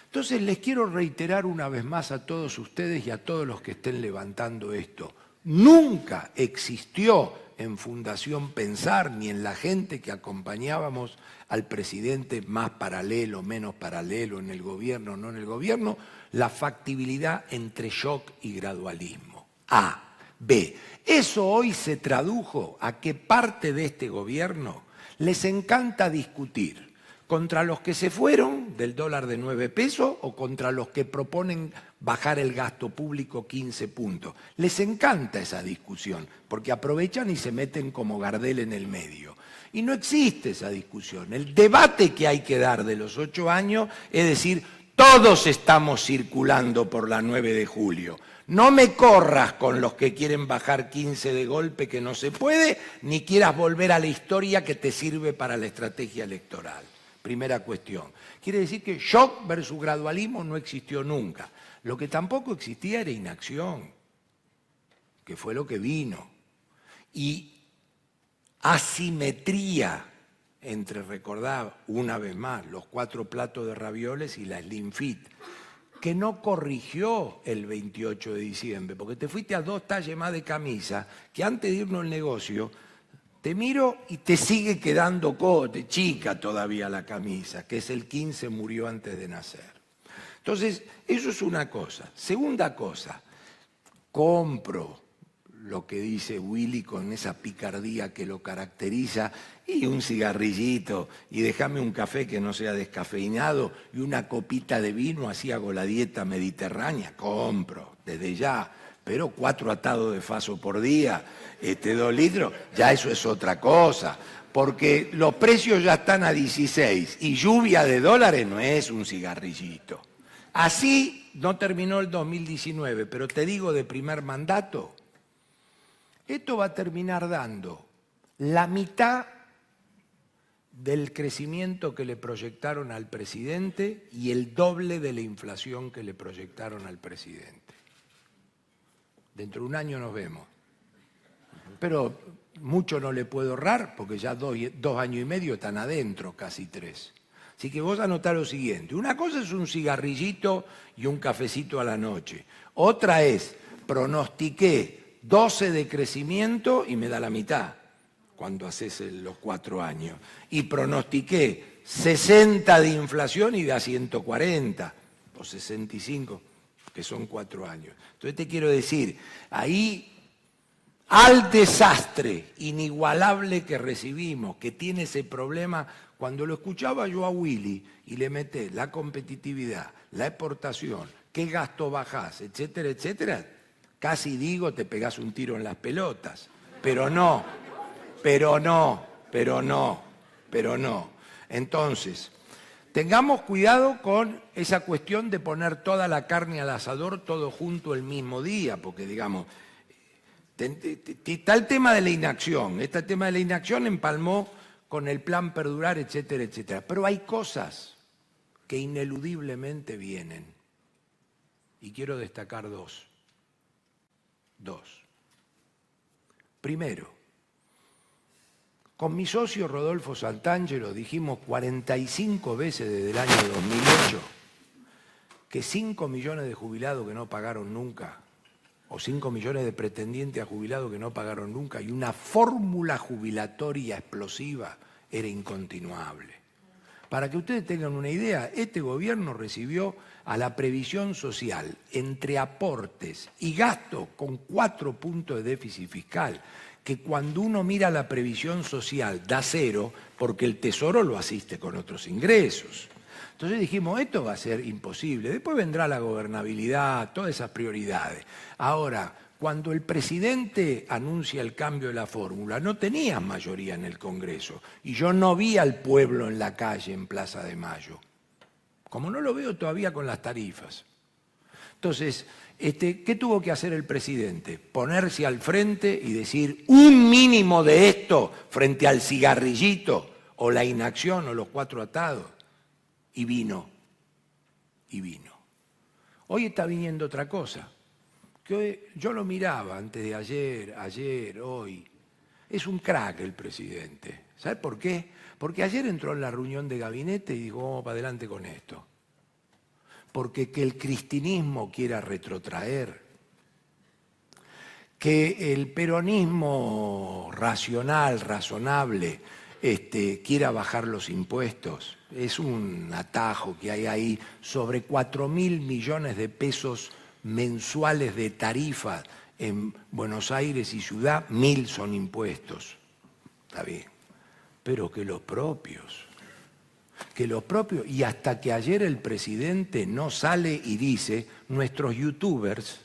Entonces les quiero reiterar una vez más a todos ustedes y a todos los que estén levantando esto. Nunca existió en Fundación Pensar, ni en la gente que acompañábamos al presidente, más paralelo, menos paralelo, en el gobierno, no en el gobierno, la factibilidad entre shock y gradualismo. A. B. Eso hoy se tradujo a que parte de este gobierno les encanta discutir contra los que se fueron del dólar de 9 pesos o contra los que proponen bajar el gasto público 15 puntos. Les encanta esa discusión, porque aprovechan y se meten como Gardel en el medio. Y no existe esa discusión. El debate que hay que dar de los 8 años es decir, todos estamos circulando por la 9 de julio. No me corras con los que quieren bajar 15 de golpe que no se puede, ni quieras volver a la historia que te sirve para la estrategia electoral. Primera cuestión. Quiere decir que shock versus gradualismo no existió nunca. Lo que tampoco existía era inacción, que fue lo que vino. Y asimetría entre, recordad una vez más, los 4 platos de ravioles y la Slim Fit, que no corrigió el 28 de diciembre, porque te fuiste a 2 talles más de camisa, que antes de irnos al negocio, te miro y te sigue quedando cote, chica todavía la camisa, que es el 15, murió antes de nacer. Entonces, eso es una cosa. Segunda cosa, compro lo que dice Willy con esa picardía que lo caracteriza, y un cigarrillito, y déjame un café que no sea descafeinado, y una copita de vino, así hago la dieta mediterránea, compro, desde ya. Pero 4 atados de faso por día, 2 litros, ya eso es otra cosa, porque los precios ya están a 16 y lluvia de dólares no es un cigarrillito. Así no terminó el 2019, pero te digo de primer mandato, esto va a terminar dando la mitad del crecimiento que le proyectaron al presidente y el doble de la inflación que le proyectaron al presidente. Dentro de un año nos vemos. Pero mucho no le puedo ahorrar porque ya 2 años y medio están adentro, casi 3. Así que vos anotá lo siguiente. Una cosa es un cigarrillito y un cafecito a la noche. Otra es, pronostiqué 12 de crecimiento y me da la mitad cuando haces los 4 años. Y pronostiqué 60 de inflación y da 140 o 65. Que son 4 años. Entonces te quiero decir, ahí al desastre inigualable que recibimos, que tiene ese problema, cuando lo escuchaba yo a Willy y le meté la competitividad, la exportación, qué gasto bajás, etcétera, etcétera, casi digo te pegás un tiro en las pelotas. Pero no. Entonces, tengamos cuidado con esa cuestión de poner toda la carne al asador todo junto el mismo día, porque digamos, Está el tema de la inacción. Este tema de la inacción empalmó con el plan perdurar, etcétera, etcétera. Pero hay cosas que ineludiblemente vienen. Y quiero destacar dos. Primero, con mi socio Rodolfo Santangelo dijimos 45 veces desde el año 2008 que 5 millones de jubilados que no pagaron nunca, o 5 millones de pretendientes a jubilados que no pagaron nunca, y una fórmula jubilatoria explosiva era incontinuable. Para que ustedes tengan una idea, este gobierno recibió a la previsión social entre aportes y gasto con 4 puntos de déficit fiscal, que cuando uno mira la previsión social da 0 porque el Tesoro lo asiste con otros ingresos. Entonces dijimos, esto va a ser imposible. Después vendrá la gobernabilidad, todas esas prioridades. Ahora, cuando el presidente anuncia el cambio de la fórmula, no tenía mayoría en el Congreso. Y yo no vi al pueblo en la calle, en Plaza de Mayo. Como no lo veo todavía con las tarifas. Entonces, ¿qué tuvo que hacer el presidente? Ponerse al frente y decir un mínimo de esto frente al cigarrillito o la inacción o los 4 atados. Y vino. Hoy está viniendo otra cosa. Que hoy, yo lo miraba antes de ayer, hoy. Es un crack el presidente. ¿Sabe por qué? Porque ayer entró en la reunión de gabinete y dijo, vamos para adelante con esto. Porque que el cristinismo quiera retrotraer, que el peronismo racional, razonable, quiera bajar los impuestos. Es un atajo que hay ahí sobre 4.000 millones de pesos mensuales de tarifas en Buenos Aires y Ciudad, 1.000 son impuestos. Está bien. Pero que los propios, y hasta que ayer el presidente no sale y dice, nuestros youtubers,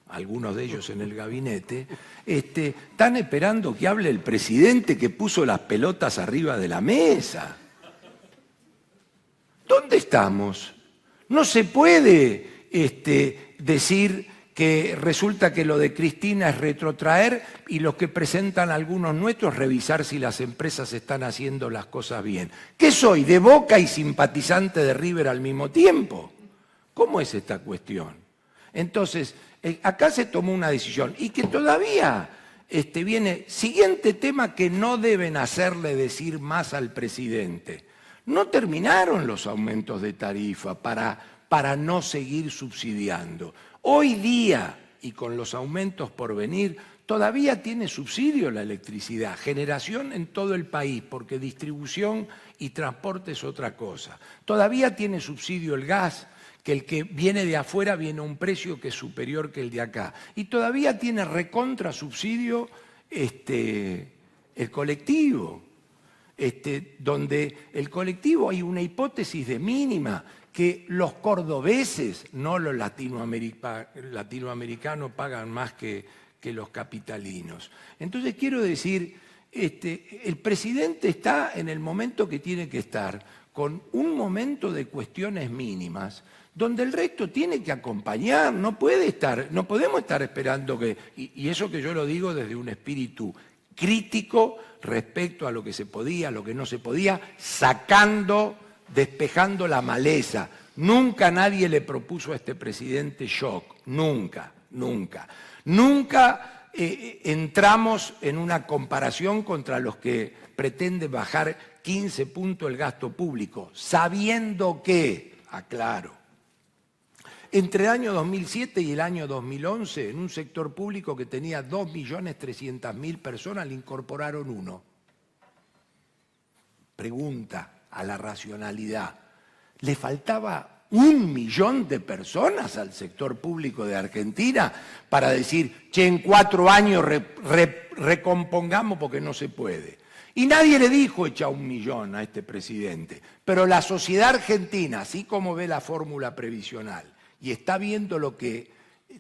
algunos de ellos en el gabinete, están esperando que hable el presidente que puso las pelotas arriba de la mesa. ¿Dónde estamos? No se puede decir que resulta que lo de Cristina es retrotraer y los que presentan algunos nuestros revisar si las empresas están haciendo las cosas bien. ¿Qué soy, de Boca y simpatizante de River al mismo tiempo? ¿Cómo es esta cuestión? Entonces, acá se tomó una decisión y que todavía viene, siguiente tema que no deben hacerle decir más al presidente. No terminaron los aumentos de tarifa para no seguir subsidiando. Hoy día, y con los aumentos por venir, todavía tiene subsidio la electricidad, generación en todo el país, porque distribución y transporte es otra cosa. Todavía tiene subsidio el gas, que el que viene de afuera viene a un precio que es superior que el de acá. Y todavía tiene recontra subsidio el colectivo, donde el colectivo hay una hipótesis de mínima, que los cordobeses, no los latinoamericanos, pagan más que los capitalinos. Entonces quiero decir, el presidente está en el momento que tiene que estar, con un momento de cuestiones mínimas, donde el resto tiene que acompañar, no podemos estar esperando que, y eso que yo lo digo desde un espíritu crítico respecto a lo que se podía, a lo que no se podía, despejando la maleza. Nunca nadie le propuso a este presidente shock, nunca. Nunca entramos en una comparación contra los que pretenden bajar 15 puntos el gasto público, sabiendo que, aclaro, entre el año 2007 y el año 2011, en un sector público que tenía 2.300.000 personas, le incorporaron 1. Pregunta a la racionalidad. ¿Le faltaba 1 millón de personas al sector público de Argentina para decir, che, en 4 años recompongamos porque no se puede? Y nadie le dijo echa 1 millón a este presidente. Pero la sociedad argentina, así como ve la fórmula previsional y está viendo lo que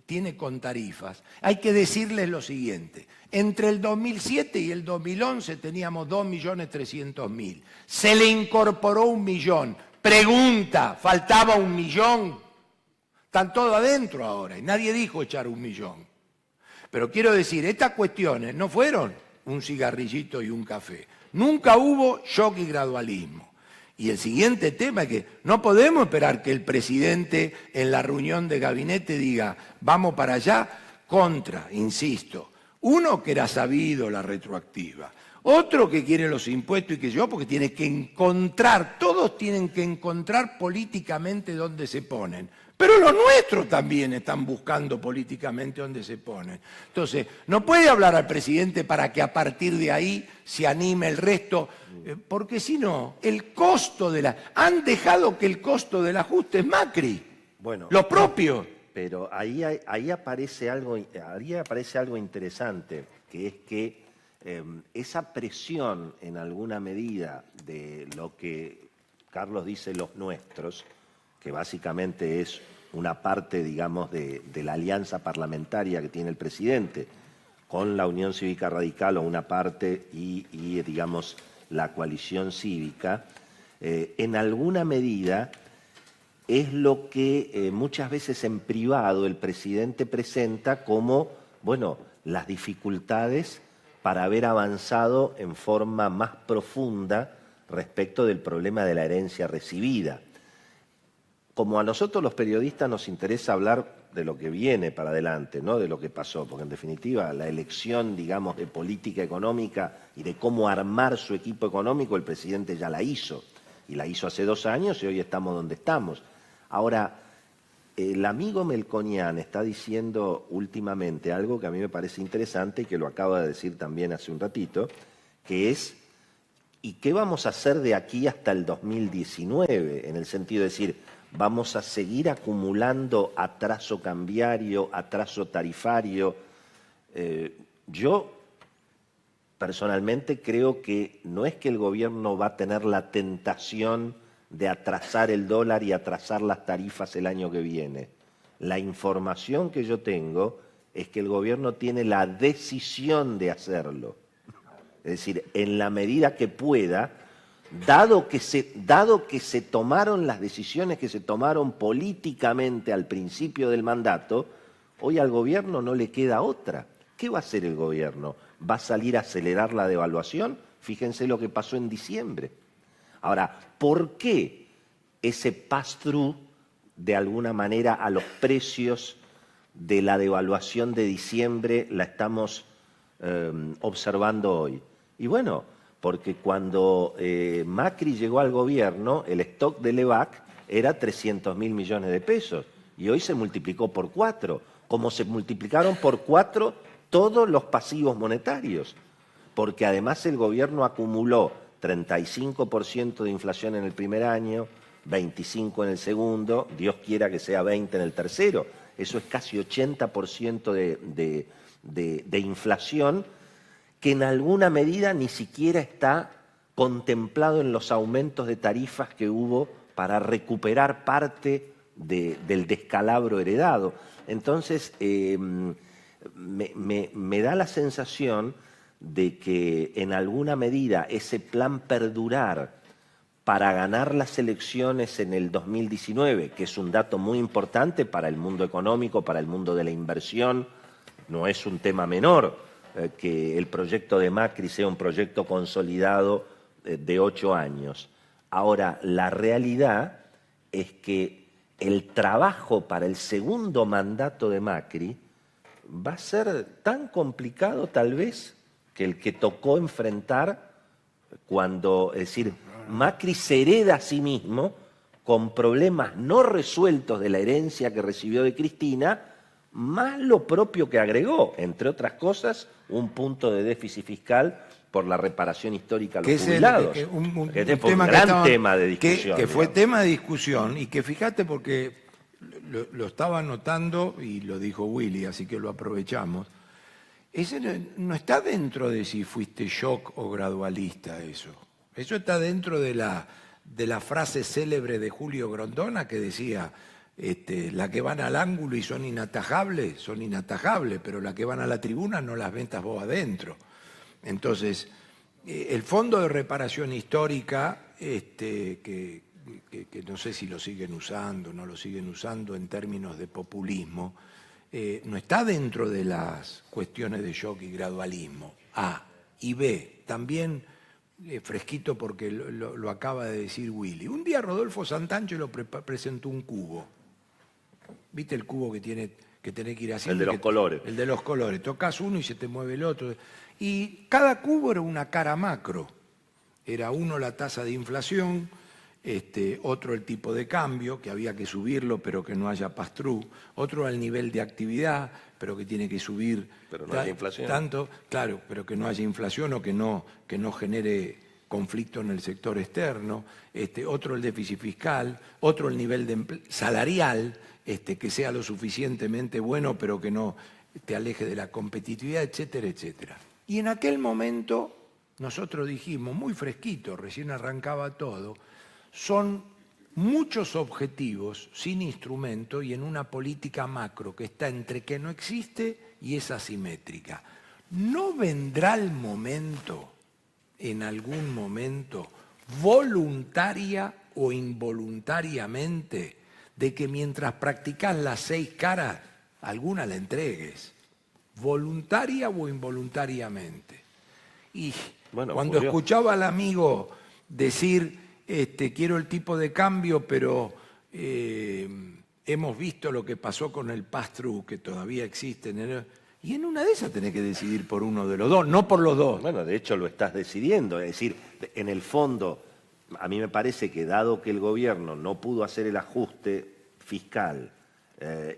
tiene con tarifas, hay que decirles lo siguiente. Entre el 2007 y el 2011 teníamos 2.300.000. Se le incorporó 1 millón. Pregunta, ¿faltaba 1 millón? Están todos adentro ahora y nadie dijo echar 1 millón. Pero quiero decir, estas cuestiones no fueron un cigarrillito y un café. Nunca hubo shock y gradualismo. Y el siguiente tema es que no podemos esperar que el presidente en la reunión de gabinete diga, vamos para allá, contra, insisto, uno que era sabido la retroactiva, otro que quiere los impuestos y que yo, porque tiene que encontrar, todos tienen que encontrar políticamente dónde se ponen. Pero los nuestros también están buscando políticamente dónde se ponen. Entonces, no puede hablar al presidente para que a partir de ahí se anime el resto, porque si no, el costo de la... Han dejado que el costo del ajuste es Macri, bueno, lo propio. Pero ahí aparece algo interesante, que es que esa presión en alguna medida de lo que Carlos dice los nuestros, que básicamente es una parte, digamos, de la alianza parlamentaria que tiene el presidente con la Unión Cívica Radical o una parte y digamos, la coalición cívica, en alguna medida es lo que muchas veces en privado el presidente presenta como, bueno, las dificultades para haber avanzado en forma más profunda respecto del problema de la herencia recibida. Como a nosotros los periodistas nos interesa hablar de lo que viene para adelante, no de lo que pasó, porque en definitiva la elección, digamos, de política económica y de cómo armar su equipo económico, el presidente ya la hizo, y la hizo hace 2 años y hoy estamos donde estamos. Ahora, el amigo Melconian está diciendo últimamente algo que a mí me parece interesante y que lo acaba de decir también hace un ratito, que es, ¿y qué vamos a hacer de aquí hasta el 2019? En el sentido de decir, vamos a seguir acumulando atraso cambiario, atraso tarifario. Yo personalmente creo que no es que el gobierno va a tener la tentación de atrasar el dólar y atrasar las tarifas el año que viene. La información que yo tengo es que el gobierno tiene la decisión de hacerlo. Es decir, en la medida que pueda, dado que se tomaron las decisiones que se tomaron políticamente al principio del mandato, hoy al gobierno no le queda otra. ¿Qué va a hacer el gobierno? ¿Va a salir a acelerar la devaluación? Fíjense lo que pasó en diciembre. Ahora, ¿por qué ese pass-through de alguna manera a los precios de la devaluación de diciembre la estamos observando hoy? Y bueno, porque cuando Macri llegó al gobierno, el stock de Levac era 300.000 millones de pesos y hoy se multiplicó por 4, como se multiplicaron por 4 todos los pasivos monetarios, porque además el gobierno acumuló 35% de inflación en el primer año, 25% en el segundo, Dios quiera que sea 20% en el tercero. Eso es casi 80% de inflación que en alguna medida ni siquiera está contemplado en los aumentos de tarifas que hubo para recuperar parte del descalabro heredado. Entonces, me da la sensación de que en alguna medida ese plan perdurar para ganar las elecciones en el 2019, que es un dato muy importante para el mundo económico, para el mundo de la inversión, no es un tema menor que el proyecto de Macri sea un proyecto consolidado de 8 años. Ahora, la realidad es que el trabajo para el segundo mandato de Macri va a ser tan complicado tal vez que el que tocó enfrentar cuando, es decir, Macri se hereda a sí mismo con problemas no resueltos de la herencia que recibió de Cristina, más lo propio que agregó, entre otras cosas, un punto de déficit fiscal por la reparación histórica a los jubilados. Un gran tema de discusión. Que fue tema de discusión y que fíjate porque lo estaba notando y lo dijo Willy, así que lo aprovechamos. Ese no está dentro de si fuiste shock o gradualista eso. Eso está dentro de la frase célebre de Julio Grondona que decía, la que van al ángulo y son inatajables, pero la que van a la tribuna no las ventas vos adentro. Entonces, el Fondo de Reparación Histórica, que no sé si lo siguen usando, no lo siguen usando en términos de populismo, no está dentro de las cuestiones de shock y gradualismo. A. Y B, también fresquito porque lo acaba de decir Willy. Un día Rodolfo Santangelo presentó un cubo. ¿Viste el cubo que tenés que ir haciendo? El de los colores. El de los colores. Tocas uno y se te mueve el otro. Y cada cubo era una cara macro. Era uno la tasa de inflación, otro el tipo de cambio, que había que subirlo pero que no haya pass-through, otro el nivel de actividad, pero que tiene que subir pero no haya inflación. Tanto, claro, pero que no haya inflación o que no genere conflicto en el sector externo, otro el déficit fiscal, otro el nivel de salarial, que sea lo suficientemente bueno pero que no te aleje de la competitividad, etcétera, etcétera. Y en aquel momento nosotros dijimos, muy fresquito, recién arrancaba todo, son muchos objetivos sin instrumento y en una política macro que está entre que no existe y es asimétrica. ¿No vendrá el momento, en algún momento, voluntaria o involuntariamente, de que mientras practicas las 6 caras, alguna la entregues? ¿Voluntaria o involuntariamente? Y bueno, cuando escuchaba al amigo decir, quiero el tipo de cambio, pero hemos visto lo que pasó con el pass-through, que todavía existe. Y en una de esas tenés que decidir por uno de los dos, no por los dos. Bueno, de hecho lo estás decidiendo. Es decir, en el fondo, a mí me parece que dado que el gobierno no pudo hacer el ajuste fiscal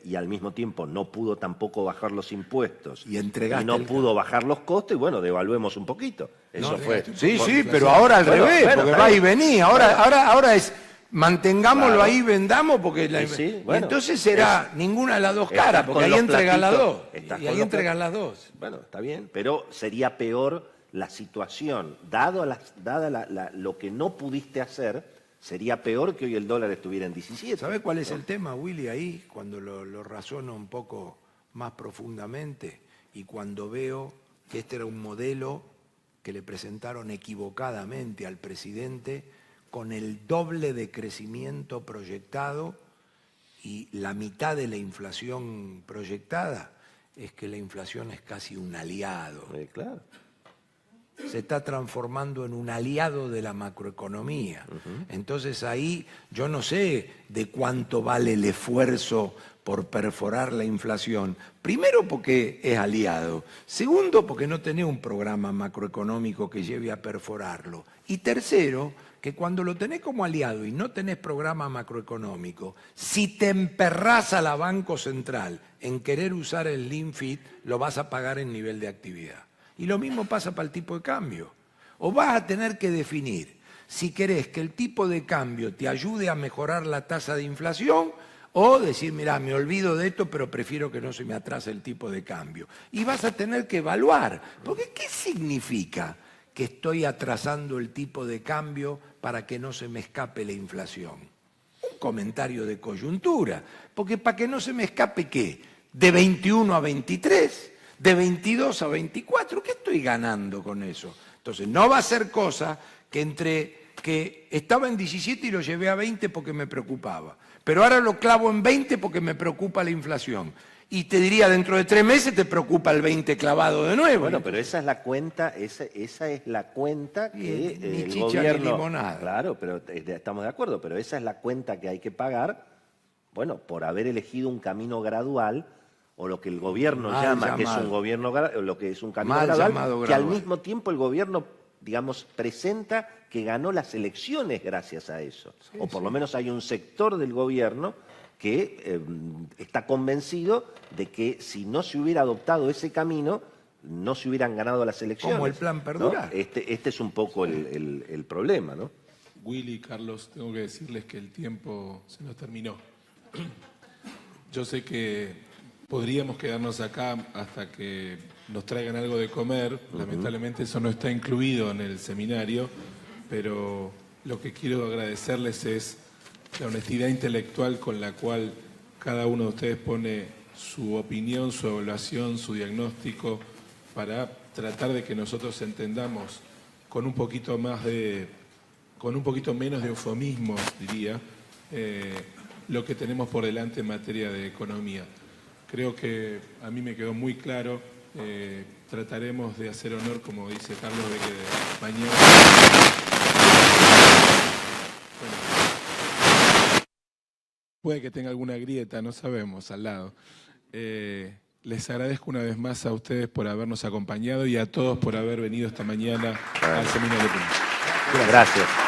y al mismo tiempo no pudo tampoco bajar los impuestos y no pudo bajar los costos, y bueno, devaluemos un poquito. Eso fue. Sí, pero ahora al revés, porque va y venía. Ahora es mantengámoslo ahí, vendamos, porque y entonces será ninguna de las dos caras, porque ahí entregan las dos. Y ahí entregan las dos. Bueno, está bien, pero sería peor la situación, dada lo que no pudiste hacer. Sería peor que hoy el dólar estuviera en 17. ¿Sabe cuál es el tema, Willy, ahí? Cuando lo razono un poco más profundamente y cuando veo que este era un modelo que le presentaron equivocadamente al presidente con el doble de crecimiento proyectado y la mitad de la inflación proyectada, es que la inflación es casi un aliado. Claro. Se está transformando en un aliado de la macroeconomía. Entonces ahí yo no sé de cuánto vale el esfuerzo por perforar la inflación. Primero porque es aliado. Segundo porque no tenés un programa macroeconómico que lleve a perforarlo. Y tercero, que cuando lo tenés como aliado y no tenés programa macroeconómico, si te emperrás a la Banco Central en querer usar el Lean Fit, lo vas a pagar en nivel de actividad. Y lo mismo pasa para el tipo de cambio. O vas a tener que definir si querés que el tipo de cambio te ayude a mejorar la tasa de inflación o decir, mirá, me olvido de esto, pero prefiero que no se me atrase el tipo de cambio. Y vas a tener que evaluar. Porque ¿qué significa que estoy atrasando el tipo de cambio para que no se me escape la inflación? Un comentario de coyuntura. Porque para que no se me escape, ¿qué? ¿De 21 a 23? ¿De 22 a 24? ¿Qué estoy ganando con eso? Entonces, no va a ser cosa que entre que estaba en 17 y lo llevé a 20 porque me preocupaba, pero ahora lo clavo en 20 porque me preocupa la inflación. Y te diría, dentro de 3 meses te preocupa el 20 clavado de nuevo. Bueno, pero esa es la cuenta, esa es la cuenta que ni el chicha gobierno... ni limonada. Claro, pero estamos de acuerdo, pero esa es la cuenta que hay que pagar, bueno, por haber elegido un camino gradual, o lo que el gobierno llama que es un gobierno, lo que es un camino gradual, que al mismo tiempo el gobierno, digamos, presenta que ganó las elecciones gracias a eso. Sí, o por lo menos hay un sector del gobierno que está convencido de que si no se hubiera adoptado ese camino, no se hubieran ganado las elecciones. Como el plan Perdura. ¿No? Este es un poco el problema, ¿no? Willy, Carlos, tengo que decirles que el tiempo se nos terminó. Yo sé que podríamos quedarnos acá hasta que nos traigan algo de comer. Lamentablemente eso no está incluido en el seminario, pero lo que quiero agradecerles es la honestidad intelectual con la cual cada uno de ustedes pone su opinión, su evaluación, su diagnóstico, para tratar de que nosotros entendamos con un poquito menos de eufemismo, diría, lo que tenemos por delante en materia de economía. Creo que a mí me quedó muy claro. Trataremos de hacer honor, como dice Carlos, de que mañana... Puede que tenga alguna grieta, no sabemos, al lado. Les agradezco una vez más a ustedes por habernos acompañado y a todos por haber venido esta mañana al seminario. Gracias.